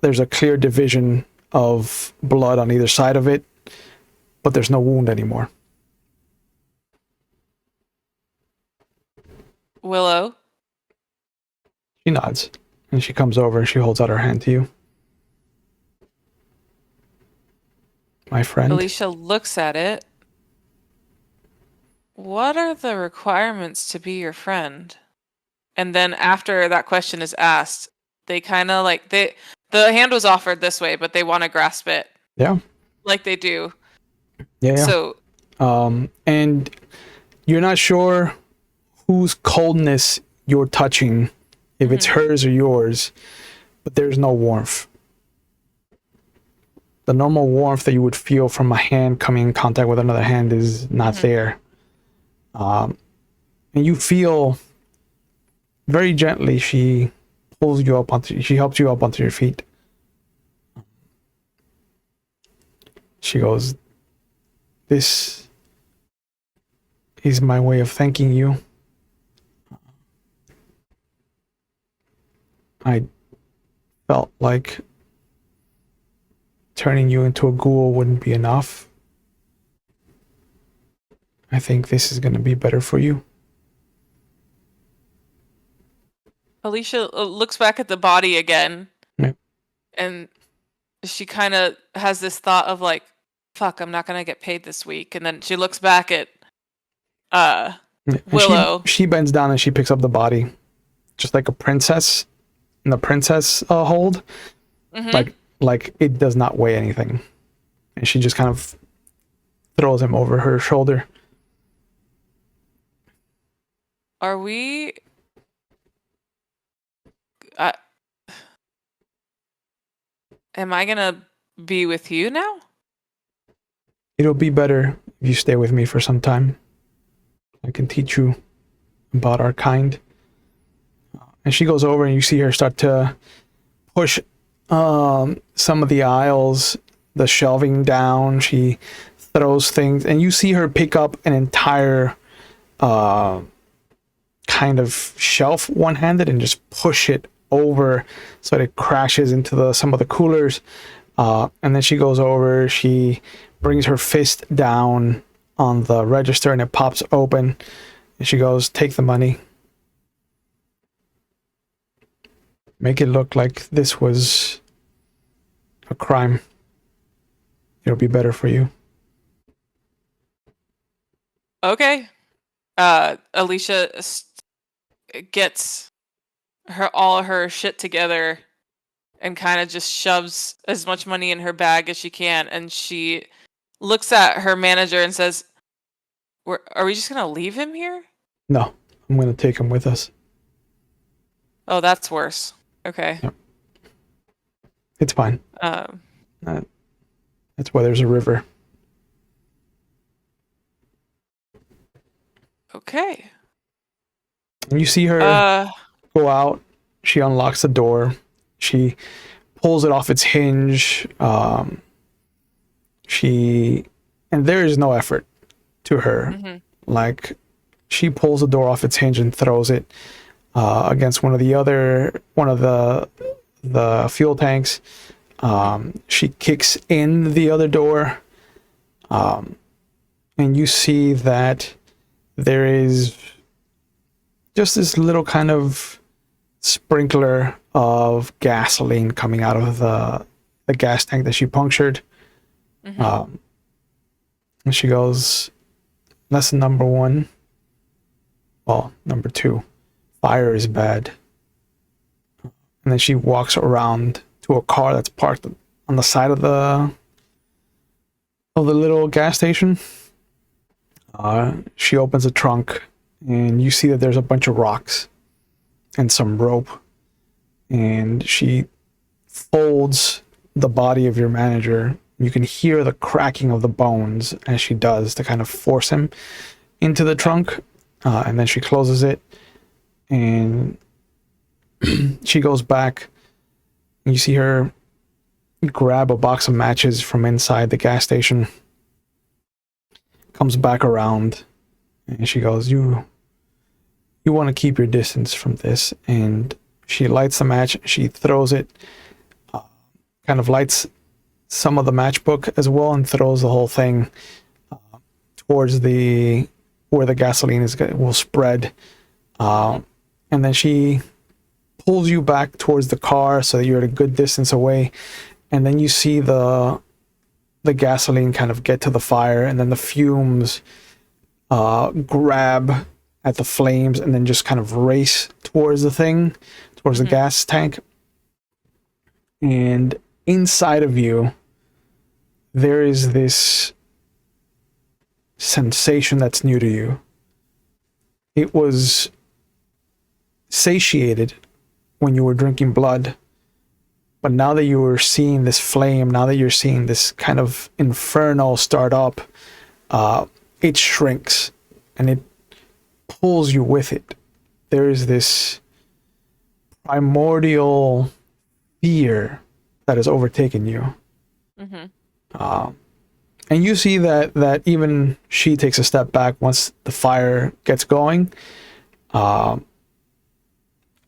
There's a clear division of blood on either side of it, but there's no wound anymore. Willow? She nods, and she comes over and she holds out her hand to you. My friend. Alicia looks at it. What are the requirements to be your friend? And then after that question is asked, they kind of the hand was offered this way, but they want to grasp it. Yeah. Like they do. Yeah. So, and you're not sure whose coldness you're touching, if it's hers or yours, but there's no warmth. The normal warmth that you would feel from a hand coming in contact with another hand is not there. And you feel very gently, she helps you up onto your feet. She goes, "This is my way of thanking you. I felt like turning you into a ghoul wouldn't be enough. I think this is going to be better for you." Alicia looks back at the body again. Yeah. And she kind of has this thought of fuck, I'm not going to get paid this week. And then she looks back at Willow. She bends down and she picks up the body, just like a princess in the princess hold. Like it does not weigh anything. And she just kind of throws him over her shoulder. Are we... am I going to be with you now? It'll be better if you stay with me for some time. I can teach you about our kind. And she goes over and you see her start to push some of the aisles, the shelving down. She throws things and you see her pick up an entire kind of shelf one-handed and just push it over so that it crashes into some of the coolers. And then she goes over, she brings her fist down on the register and it pops open. And she goes, "Take the money. Make it look like this was a crime. It'll be better for you." Okay. Alicia gets all her shit together and kind of just shoves as much money in her bag as she can, and she looks at her manager and says, "Are we just gonna leave him here?" No, I'm going to take him with us. Oh, that's worse. Okay. Yep. It's fine. Um, That's why there's a river. okay. And you see her go out. She unlocks the door. She pulls it off its hinge. And there is no effort to her. Mm-hmm. Like, she pulls the door off its hinge and throws it against one of the fuel tanks. She kicks in the other door, and you see that there is just this little kind of sprinkler of gasoline coming out of the gas tank that she punctured. Mm-hmm. And she goes, lesson number 1. Well, number 2, fire is bad. And then she walks around to a car that's parked on the side of the little gas station. She opens the trunk, and you see that there's a bunch of rocks and some rope. And she folds the body of your manager. You can hear the cracking of the bones as she does to kind of force him into the trunk. And then she closes it, and she goes back. And you see her grab a box of matches from inside the gas station, comes back around, and she goes, you want to keep your distance from this. And she lights the match. She throws it, kind of lights some of the matchbook as well, and throws the whole thing towards where the gasoline will spread. And then she pulls you back towards the car so that you're at a good distance away. And then you see the gasoline kind of get to the fire, and then the fumes grab at the flames and then just kind of race towards the gas tank. And inside of you, there is this sensation that's new to you. It was satiated when you were drinking blood, but now that you were seeing this flame, now that you're seeing this kind of inferno start up, it shrinks and it pulls you with it. There is this primordial fear that has overtaken you. Mm-hmm. And you see that even she takes a step back once the fire gets going. And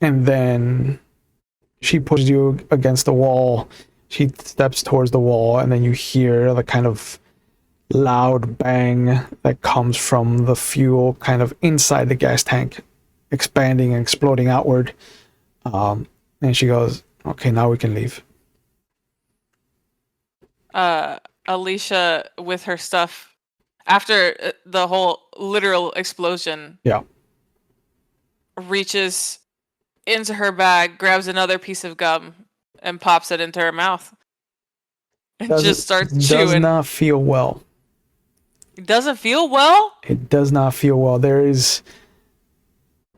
then she pushes you against the wall. She steps towards the wall, and then you hear the kind of loud bang that comes from the fuel kind of inside the gas tank, expanding and exploding outward. And she goes, okay, now we can leave. Alicia, with her stuff, after the whole literal explosion, reaches into her bag, grabs another piece of gum, and pops it into her mouth. And just starts chewing. Does not feel well. It doesn't feel well? It does not feel well. There's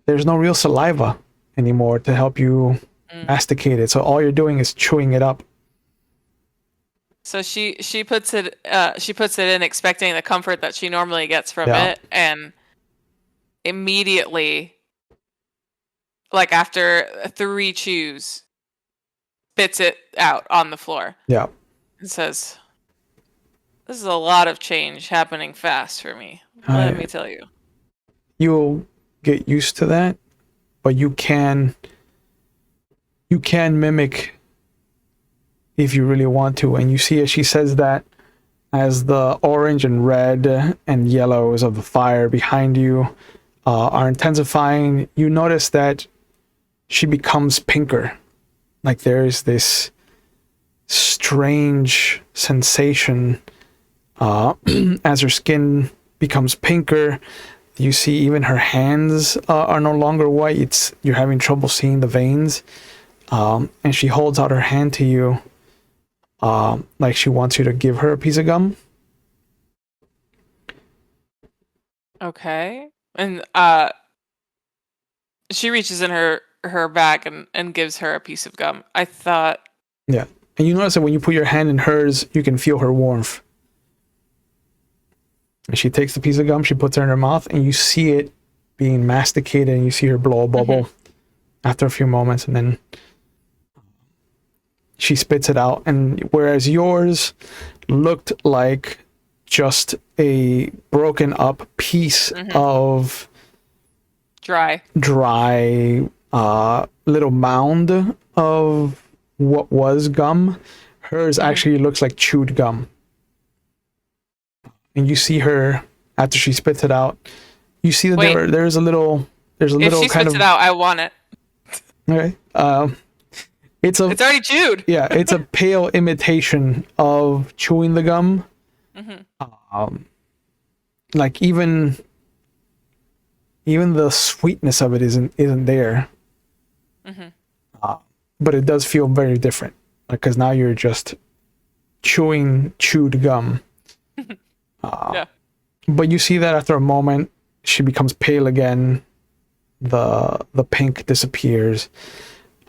no real saliva anymore to help you masticate it. So all you're doing is chewing it up. So she puts it in, expecting the comfort that she normally gets from it, and immediately, like after 3 chews, spits it out on the floor. Yeah. And says, "This is a lot of change happening fast for me. Let me tell you." You'll get used to that, but you can mimic if you really want to. And you see as she says that, as the orange and red and yellows of the fire behind you are intensifying, you notice that she becomes pinker. Like there's this strange sensation as her skin becomes pinker. You see even her hands are no longer white. You're having trouble seeing the veins. And she holds out her hand to you, like she wants you to give her a piece of gum. Okay. And she reaches in her bag and gives her a piece of gum. I thought. Yeah. And you notice that when you put your hand in hers, you can feel her warmth. And she takes the piece of gum, she puts it in her mouth, and you see it being masticated, and you see her blow a bubble after a few moments, and then she spits it out. And whereas yours looked like just a broken up piece of dry little mound of what was gum, hers actually looks like chewed gum. And you see her after she spits it out. You see that there's a little if she spits it out, I want it. Okay. It's already chewed. Yeah, it's a pale imitation of chewing the gum. Like even the sweetness of it isn't there. But it does feel very different, because now you're just chewed gum. Yeah. But you see that after a moment, she becomes pale again. The pink disappears,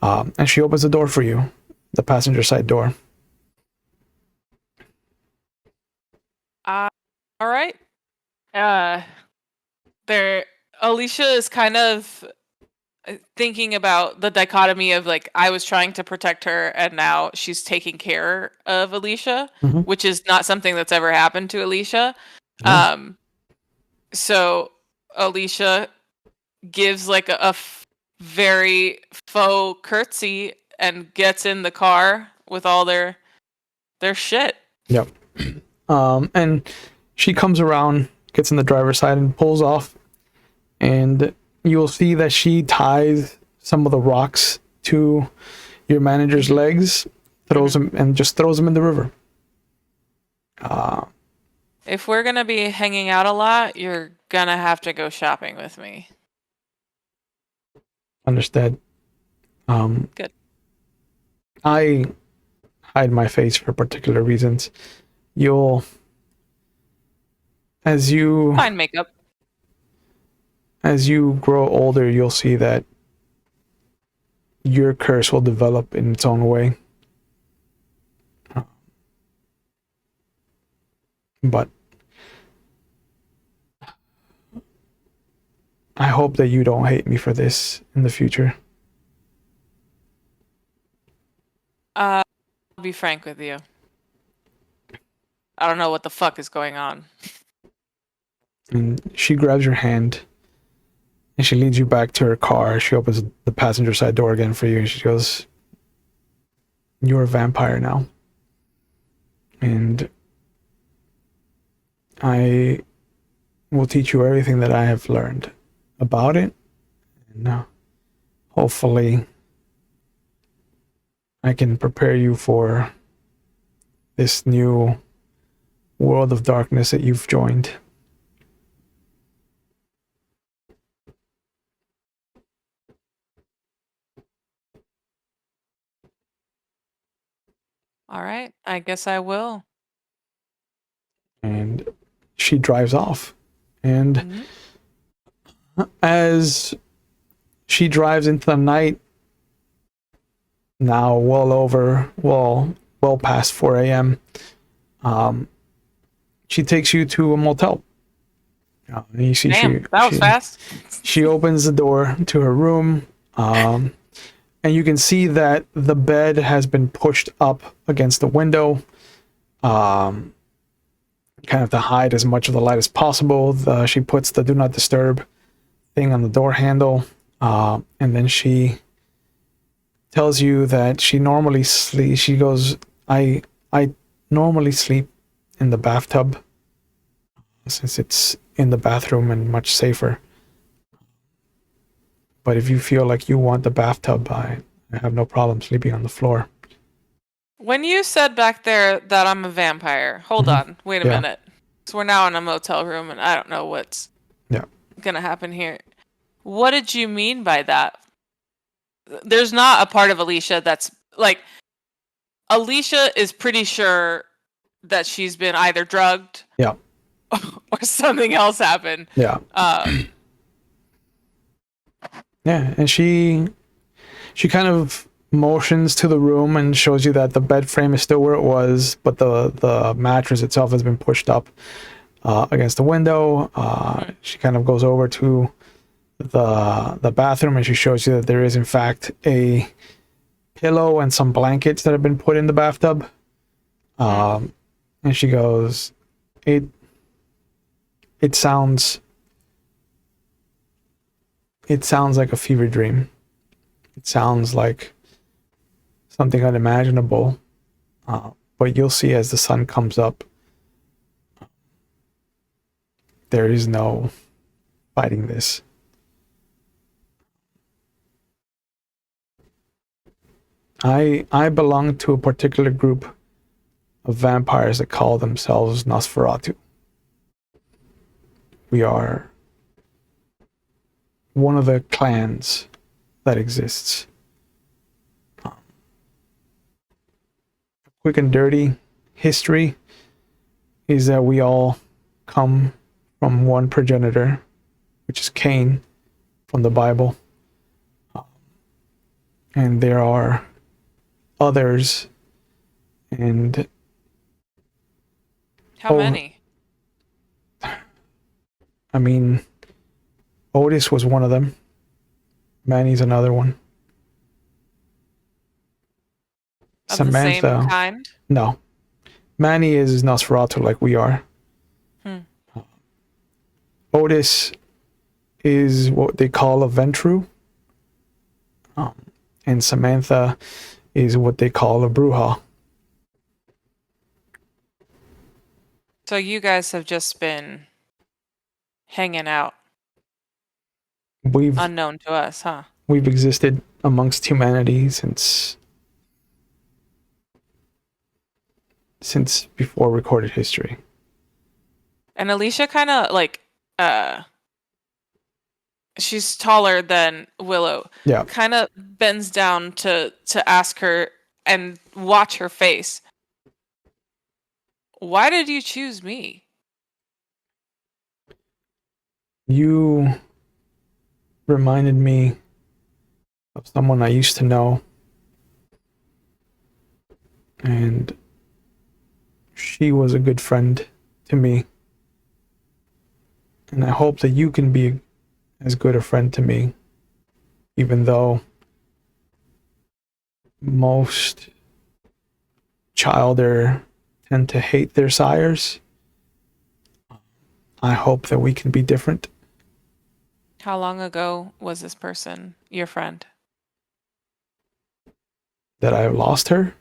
and she opens the door for you, the passenger side door. All right. Alicia is kind of thinking about the dichotomy of, like, I was trying to protect her and now she's taking care of Alicia, which is not something that's ever happened to Alicia. So Alicia gives like a very faux curtsy and gets in the car with all their shit. Yep. And she comes around, gets in the driver's side and pulls off, and you'll see that she ties some of the rocks to your manager's legs, throws them in the river. If we're gonna be hanging out a lot, you're gonna have to go shopping with me. Understood. Good. I hide my face for particular reasons. Fine makeup. As you grow older, you'll see that your curse will develop in its own way. But I hope that you don't hate me for this in the future. I'll be frank with you. I don't know what the fuck is going on. And she grabs your hand and she leads you back to her car. She opens the passenger side door again for you and she goes, "You're a vampire now. And I will teach you everything that I have learned about it. And hopefully I can prepare you for this new world of darkness that you've joined." All right, I guess I will. And she drives off. And as she drives into the night, now well past 4 a.m., she takes you to a motel. And you see that was fast. She opens the door to her room, and you can see that the bed has been pushed up against the window, kind of to hide as much of the light as possible. She puts the do not disturb thing on the door handle, and then she tells you that she normally sleeps. She goes, I normally sleep in the bathtub since it's in the bathroom and much safer. But if you feel like you want the bathtub, I have no problem sleeping on the floor. When you said back there that I'm a vampire, hold on, wait a minute. So we're now in a motel room, and I don't know what's gonna happen here. What did you mean by that? There's not a part of Alicia that's like, Alicia is pretty sure that she's been either drugged, Yeah. or something else happened. Yeah. Yeah, and she kind of motions to the room and shows you that the bed frame is still where it was, but the mattress itself has been pushed up against the window. She kind of goes over to the bathroom and she shows you that there is in fact a pillow and some blankets that have been put in the bathtub. And she goes, it sounds like a fever dream. It sounds like something unimaginable. But you'll see as the sun comes up, there is no fighting this. I belong to a particular group of vampires that call themselves Nosferatu. We are one of the clans that exists. Quick and dirty history is that we all come from one progenitor, which is Cain from the Bible. And there are others, and how many? I mean, Otis was one of them. Manny's another one. Of Samantha. the same kind? No. Manny is Nosferatu like we are. Otis is what they call a Ventru. And Samantha is what they call a Bruja. So you guys have just been hanging out. Unknown to us, huh? We've existed amongst humanity since before recorded history. And Alicia kind of like, she's taller than Willow. Yeah. Kind of bends down to ask her and watch her face. Why did you choose me? You reminded me of someone I used to know. And she was a good friend to me. And I hope that you can be as good a friend to me, even though most childer tend to hate their sires. I hope that we can be different. How long ago was this person your friend? That I lost her?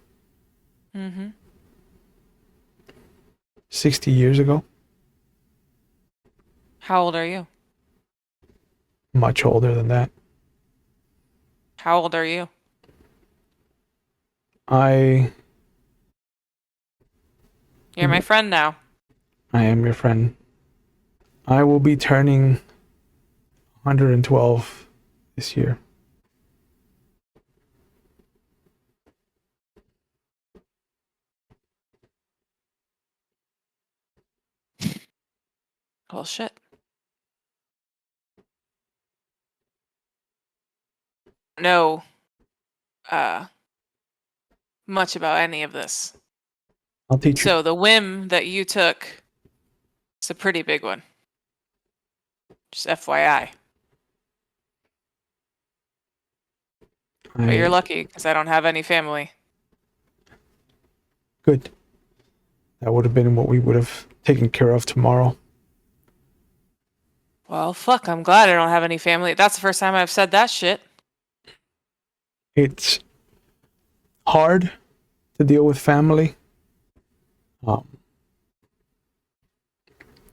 60 years ago. How old are you? Much older than that. How old are you? You're my friend now. I am your friend. I will be turning 112 this year. Well, shit. Know much about any of this. I'll teach you. So the whim that you took is a pretty big one. Just FYI. But you're lucky because I don't have any family. Good. That would have been what we would have taken care of tomorrow. Well, fuck, I'm glad I don't have any family. That's the first time I've said that shit. It's hard to deal with family.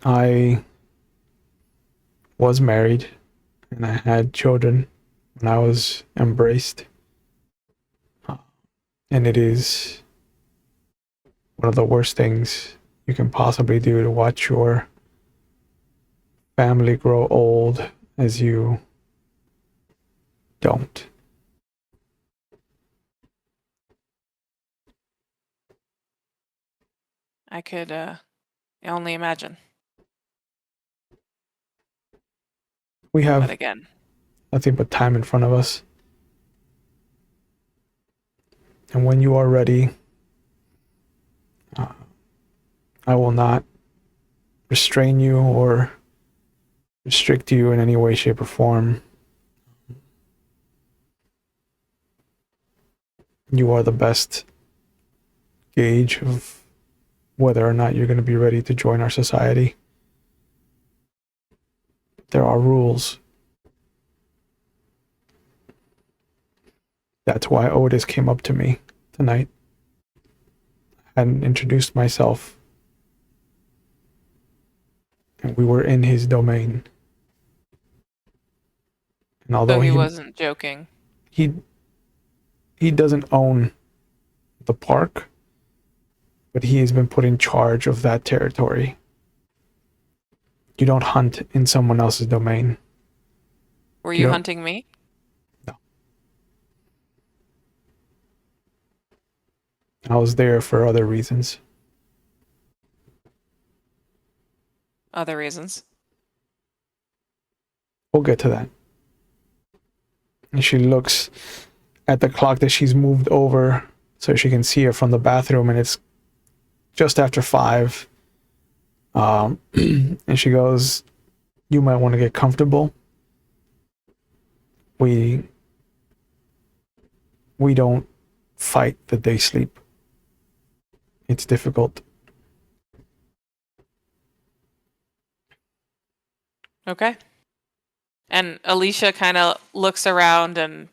I was married and I had children when I was embraced. And it is one of the worst things you can possibly do to watch your family grow old as you don't. I could only imagine. We But have again, nothing but time in front of us. And when you are ready, I will not restrain you or restrict you in any way, shape, or form. You are the best gauge of whether or not you're going to be ready to join our society. There are rules. That's why Otis came up to me tonight. I hadn't introduced myself. And we were in his domain. And although so he wasn't joking. he doesn't own the park, but he has been put in charge of that territory. You don't hunt in someone else's domain. Were you Yep. hunting me? No. I was there for other reasons. Other reasons. We'll get to that. And she looks at the clock that she's moved over so she can see it from the bathroom, and it's just after 5. And she goes, you might want to get comfortable. We don't fight the day sleep. It's difficult. Okay. And Alicia kind of looks around, and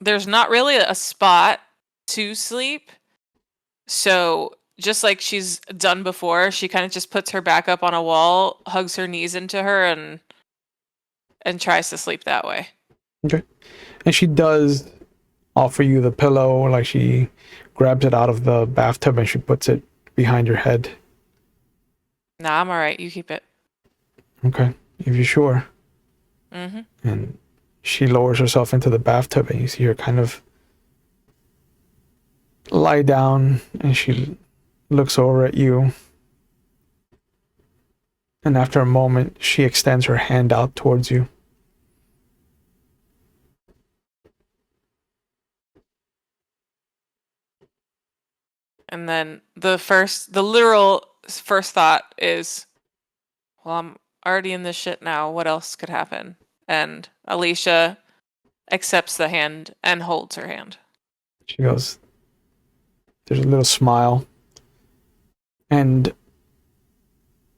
there's not really a spot to sleep. So just like she's done before, she kind of just puts her back up on a wall, hugs her knees into her, and tries to sleep that way. Okay. And she does offer you the pillow, like she grabs it out of the bathtub and she puts it behind your head. Nah, I'm all right. You keep it. Okay, if you're sure. Mm-hmm. And she lowers herself into the bathtub and you see her kind of lie down and she looks over at you. And after a moment, she extends her hand out towards you. And then the literal first thought is, well, I'm already in this shit now. What else could happen? And Alicia accepts the hand and holds her hand. She goes, there's a little smile. And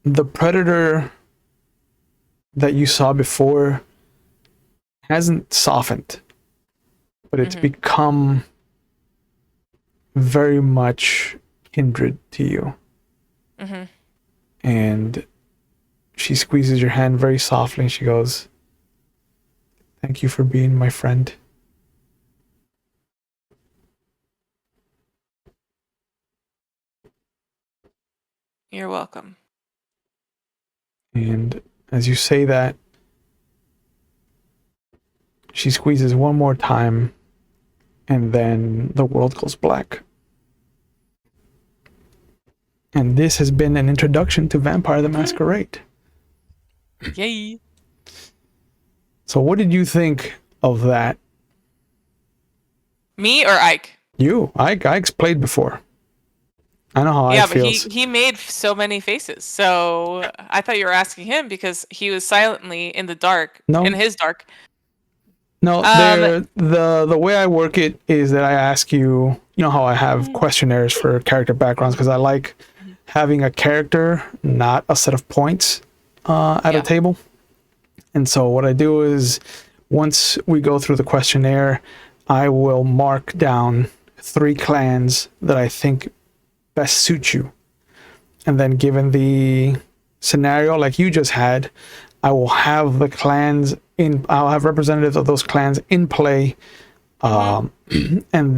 the predator that you saw before hasn't softened, but it's become very much kindred to you. Mm-hmm. And she squeezes your hand very softly and she goes, thank you for being my friend. You're welcome. And as you say that, she squeezes one more time and then the world goes black. And this has been an introduction to Vampire the Masquerade. Yay. So what did you think of that? Me or Ike? You. Ike's played before. I know how Ike feels. But he made so many faces. So I thought you were asking him because he was silently in the dark. No. In his dark. No, the way I work it is that I ask you, you know how I have questionnaires for character backgrounds because I like having a character, not a set of points at a table. And so what I do is once we go through the questionnaire, I will mark down 3 clans that I think best suit you. And then given the scenario like you just had, I will have the clans I'll have representatives of those clans in play. And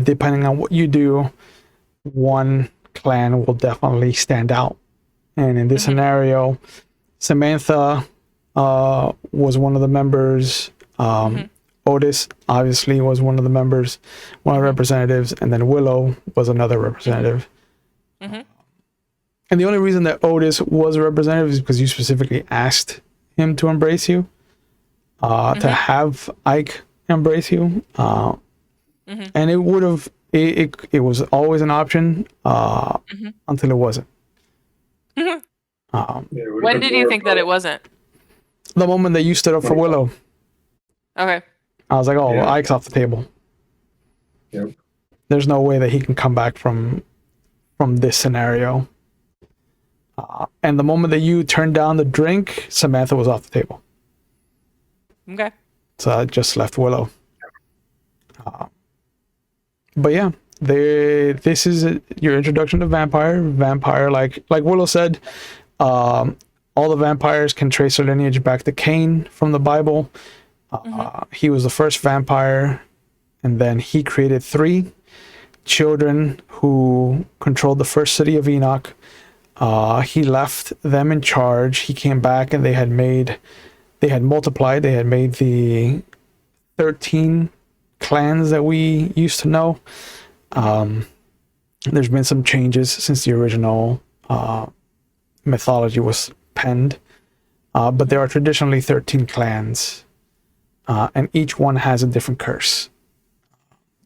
depending on what you do, one clan will definitely stand out. And in this scenario, Samantha was one of the members. Otis obviously was one of the members, one of the representatives, and then Willow was another representative. And the only reason that Otis was a representative is because you specifically asked him to embrace you, to have Ike embrace you. And it would have, it was always an option until it wasn't. When did you think that it wasn't? The moment that you stood up for Willow. Okay. I was like, oh, well, Ike's off the table. Yep. There's no way that he can come back from this scenario. And the moment that you turned down the drink, Samantha was off the table. Okay. So I just left Willow. But yeah, this is your introduction to vampire. Vampire, like Willow said, all the vampires can trace their lineage back to Cain from the Bible. He was the first vampire, and then he created 3 children who controlled the first city of Enoch. He left them in charge. He came back, and they had multiplied. They had made the 13 clans that we used to know. There's been some changes since the original mythology was penned, but there are traditionally 13 clans. And each one has a different curse.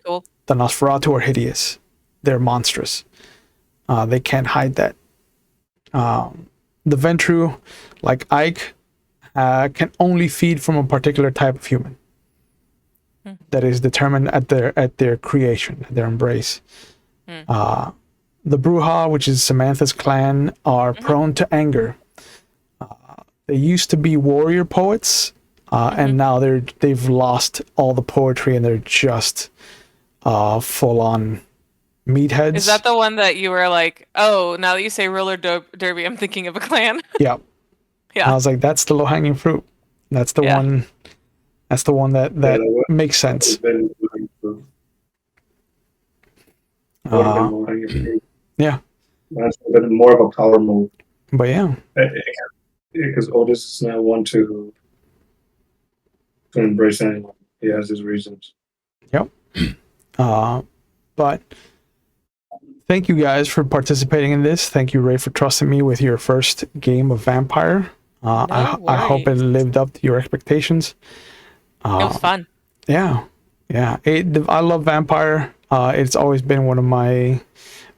Cool. The Nosferatu are hideous. They're monstrous. They can't hide that. The Ventru, like Ike, can only feed from a particular type of human that is determined at their creation, at their embrace. The Bruja, which is Samantha's clan, are prone to anger. They used to be warrior poets. And now they've lost all the poetry and they're just full on meatheads. Is that the one that you were like, oh, now that you say roller derby, I'm thinking of a clan? Yeah. Yeah. I was like, that's the low hanging fruit. That's the one. That's the one that makes sense. Yeah. That's been more of a power move. But yeah. Because Otis is now one to embrace anyone. He has his reasons. Yep. But thank you guys for participating in this. Thank you, Ray, for trusting me with your first game of Vampire. I hope it lived up to your expectations. It was fun. Yeah. I love Vampire. It's always been one of my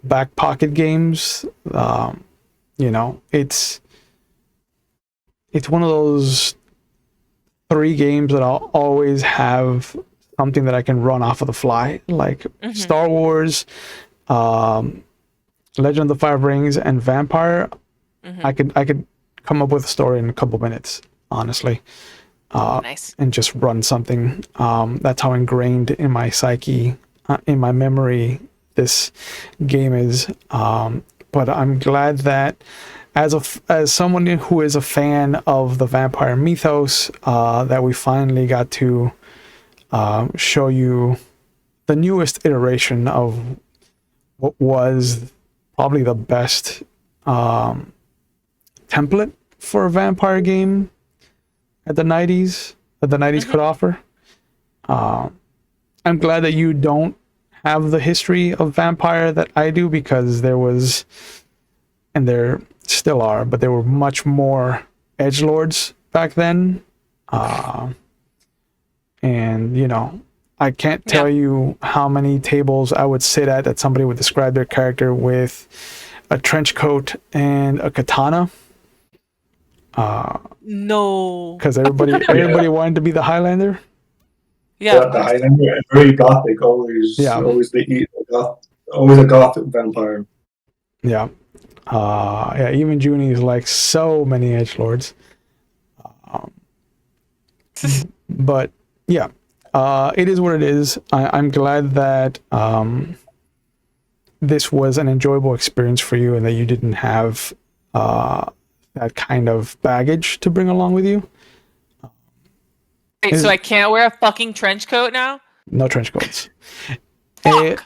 back pocket games. It's one of those 3 games that I'll always have something that I can run off of the fly, like Star Wars, Legend of the Five Rings, and Vampire. I could come up with a story in a couple minutes, honestly. Nice. And just run something. That's how ingrained in my psyche, in my memory, this game is. But I'm glad that as someone who is a fan of the vampire mythos, that we finally got to show you the newest iteration of what was probably the best template for a vampire game at the 90s that the 90s could offer. I'm glad that you don't have the history of vampire that I do, because there was, and there still are, but there were much more edgelords back then. And I can't tell you how many tables I would sit at that somebody would describe their character with a trench coat and a katana. No. Because everybody wanted to be the Highlander. Yeah, the Highlander, very gothic, always a goth vampire. Yeah. Even Junie's like so many edgelords. But yeah, it is what it is. I'm glad that this was an enjoyable experience for you and that you didn't have that kind of baggage to bring along with you. Wait, so I can't wear a fucking trench coat now? No trench coats. Fuck.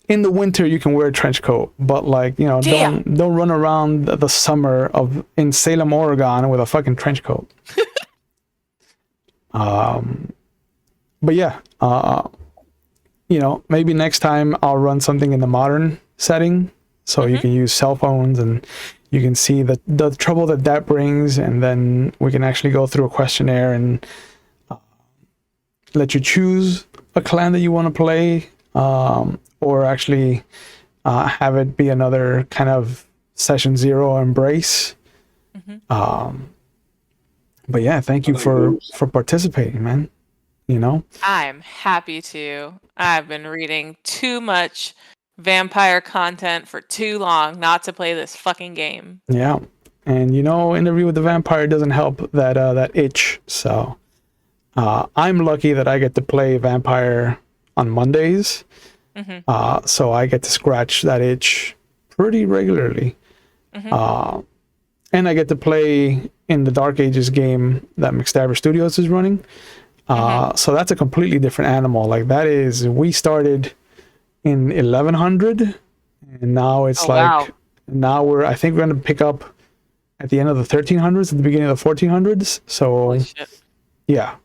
in the winter you can wear a trench coat, but like, you know, Damn. don't run around the summer of in Salem, Oregon with a fucking trench coat. But yeah, you know, maybe next time I'll run something in the modern setting, so you can use cell phones and you can see the trouble that brings, and then we can actually go through a questionnaire and let you choose a clan that you want to play, or actually have it be another kind of session 0 embrace. But yeah, thank you for participating, man. You know, I'm happy to. I've been reading too much vampire content for too long not to play this fucking game. yeah. And you know, Interview with the Vampire doesn't help that itch. So I'm lucky that I get to play Vampire on Mondays. So I get to scratch that itch pretty regularly. And I get to play in the Dark Ages game that McStabber Studios is running. So that's a completely different animal. Like that is, we started in 1100 and now it's now I think we're going to pick up at the end of the 1300s, at the beginning of the 1400s. So yeah,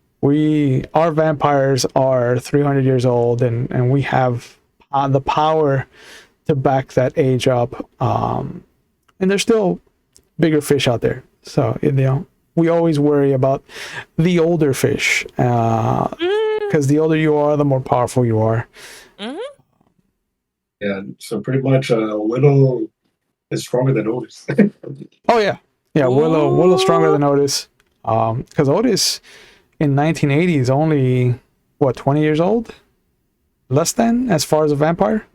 our vampires are 300 years old, and we have the power to back that age up. And there's still bigger fish out there. So, you know, we always worry about the older fish, because the older you are, the more powerful you are. Yeah, so pretty much Willow is stronger than Otis. Oh yeah. Yeah, Willow's stronger than Otis. Because Otis in 1980 is only, what, 20 years old? Less than, as far as a vampire?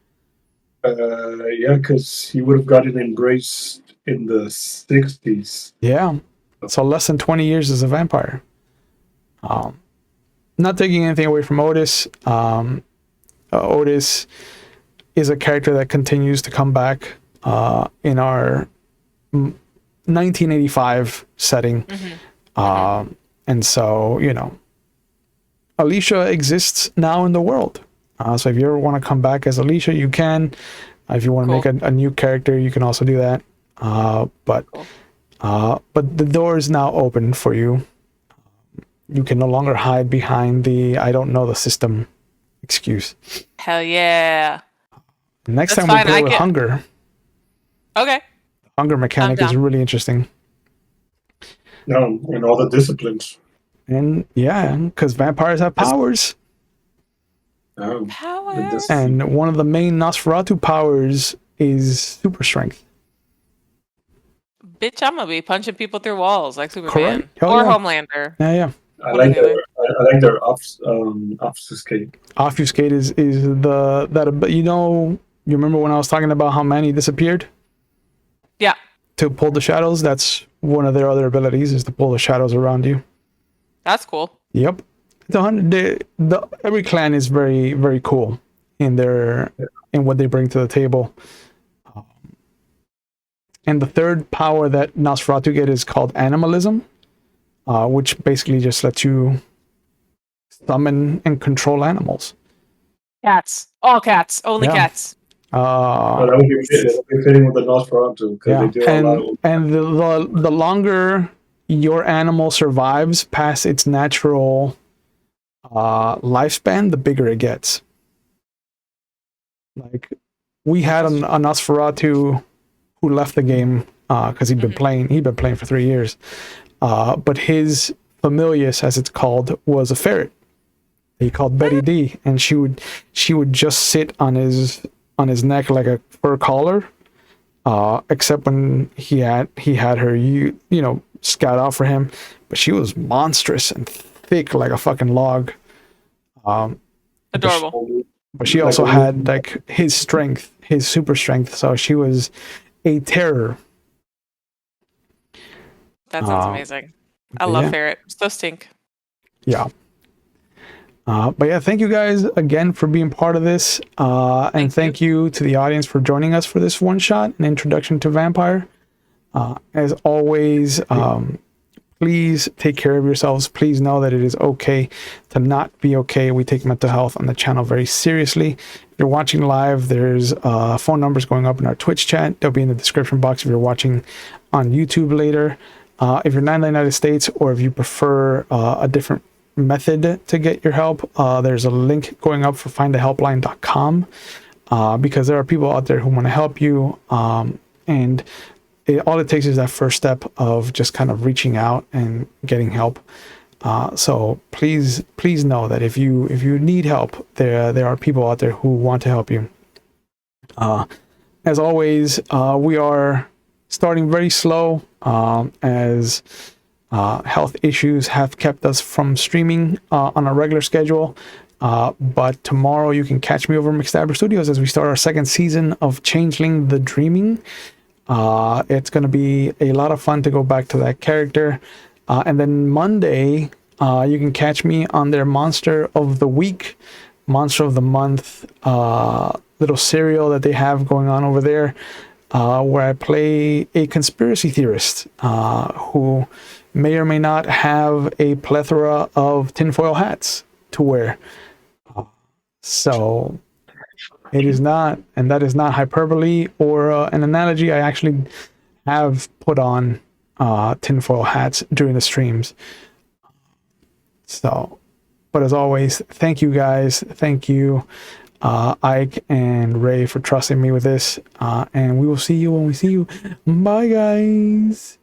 Yeah, because he would have gotten embraced in the 60s. Yeah. So less than 20 years as a vampire. Not taking anything away from Otis. Otis is a character that continues to come back in our 1985 setting. And so, you know, Alicia exists now in the world. So if you ever want to come back as Alicia, you can. If you want to make a new character, you can also do that. But the door is now open for you. You can no longer hide behind the "I don't know the system" excuse. Hell yeah! Next time we'll play with hunger. Okay. The hunger mechanic is really interesting. No, and all the disciplines. And yeah, because vampires have powers. Powers. And one of the main Nosferatu powers is super strength. Bitch, I'm gonna be punching people through walls like Superman. Correct. Or Homelander. Yeah. I like their obfuscate. Obfuscate is that, you remember when I was talking about how Manny disappeared? Yeah. To pull the shadows, that's one of their other abilities, is to pull the shadows around you. That's cool. Yep. Every clan is very, very cool in what they bring to the table. And the third power that Nosferatu get is called animalism, which basically just lets you summon and control animals. Cats. All cats. Only cats. That would be fitting with the Nosferatu. And the longer your animal survives past its natural lifespan, the bigger it gets. Like, we had a Nosferatu who left the game because he'd been playing for 3 years, but his familius, as it's called, was a ferret. He called Betty D, and she would just sit on his neck like a fur collar, except when he had her you know scout out for him, but she was monstrous and thick like a fucking log. Adorable. But she also had like his strength, his super strength, so she was a terror. That sounds amazing. I love ferret. So stink. Yeah. But yeah, thank you guys again for being part of this. And thank you to the audience for joining us for this one shot, an introduction to Vampire. As always, please take care of yourselves. Please know that it is okay to not be okay. We take mental health on the channel very seriously. If you're watching live, there's phone numbers going up in our Twitch chat. They'll be in the description box if you're watching on YouTube later. If you're not in the United States, or if you prefer a different method to get your help, there's a link going up for findahelpline.com, because there are people out there who want to help you, and all it takes is that first step of just kind of reaching out and getting help. So please know that if you need help, there are people out there who want to help you. As always, we are starting very slow, as health issues have kept us from streaming on a regular schedule. But tomorrow you can catch me over at McStabber Studios as we start our second season of Changeling the Dreaming. It's going to be a lot of fun to go back to that character. And then Monday, you can catch me on their Monster of the Week, Monster of the Month little serial that they have going on over there, where I play a conspiracy theorist who may or may not have a plethora of tinfoil hats to wear. So it is not, and that is not hyperbole or an analogy. I actually have put on tinfoil hats during the streams. So, but as always, thank you guys. Thank you, Ike and Ray, for trusting me with this. And we will see you when we see you. Bye, guys.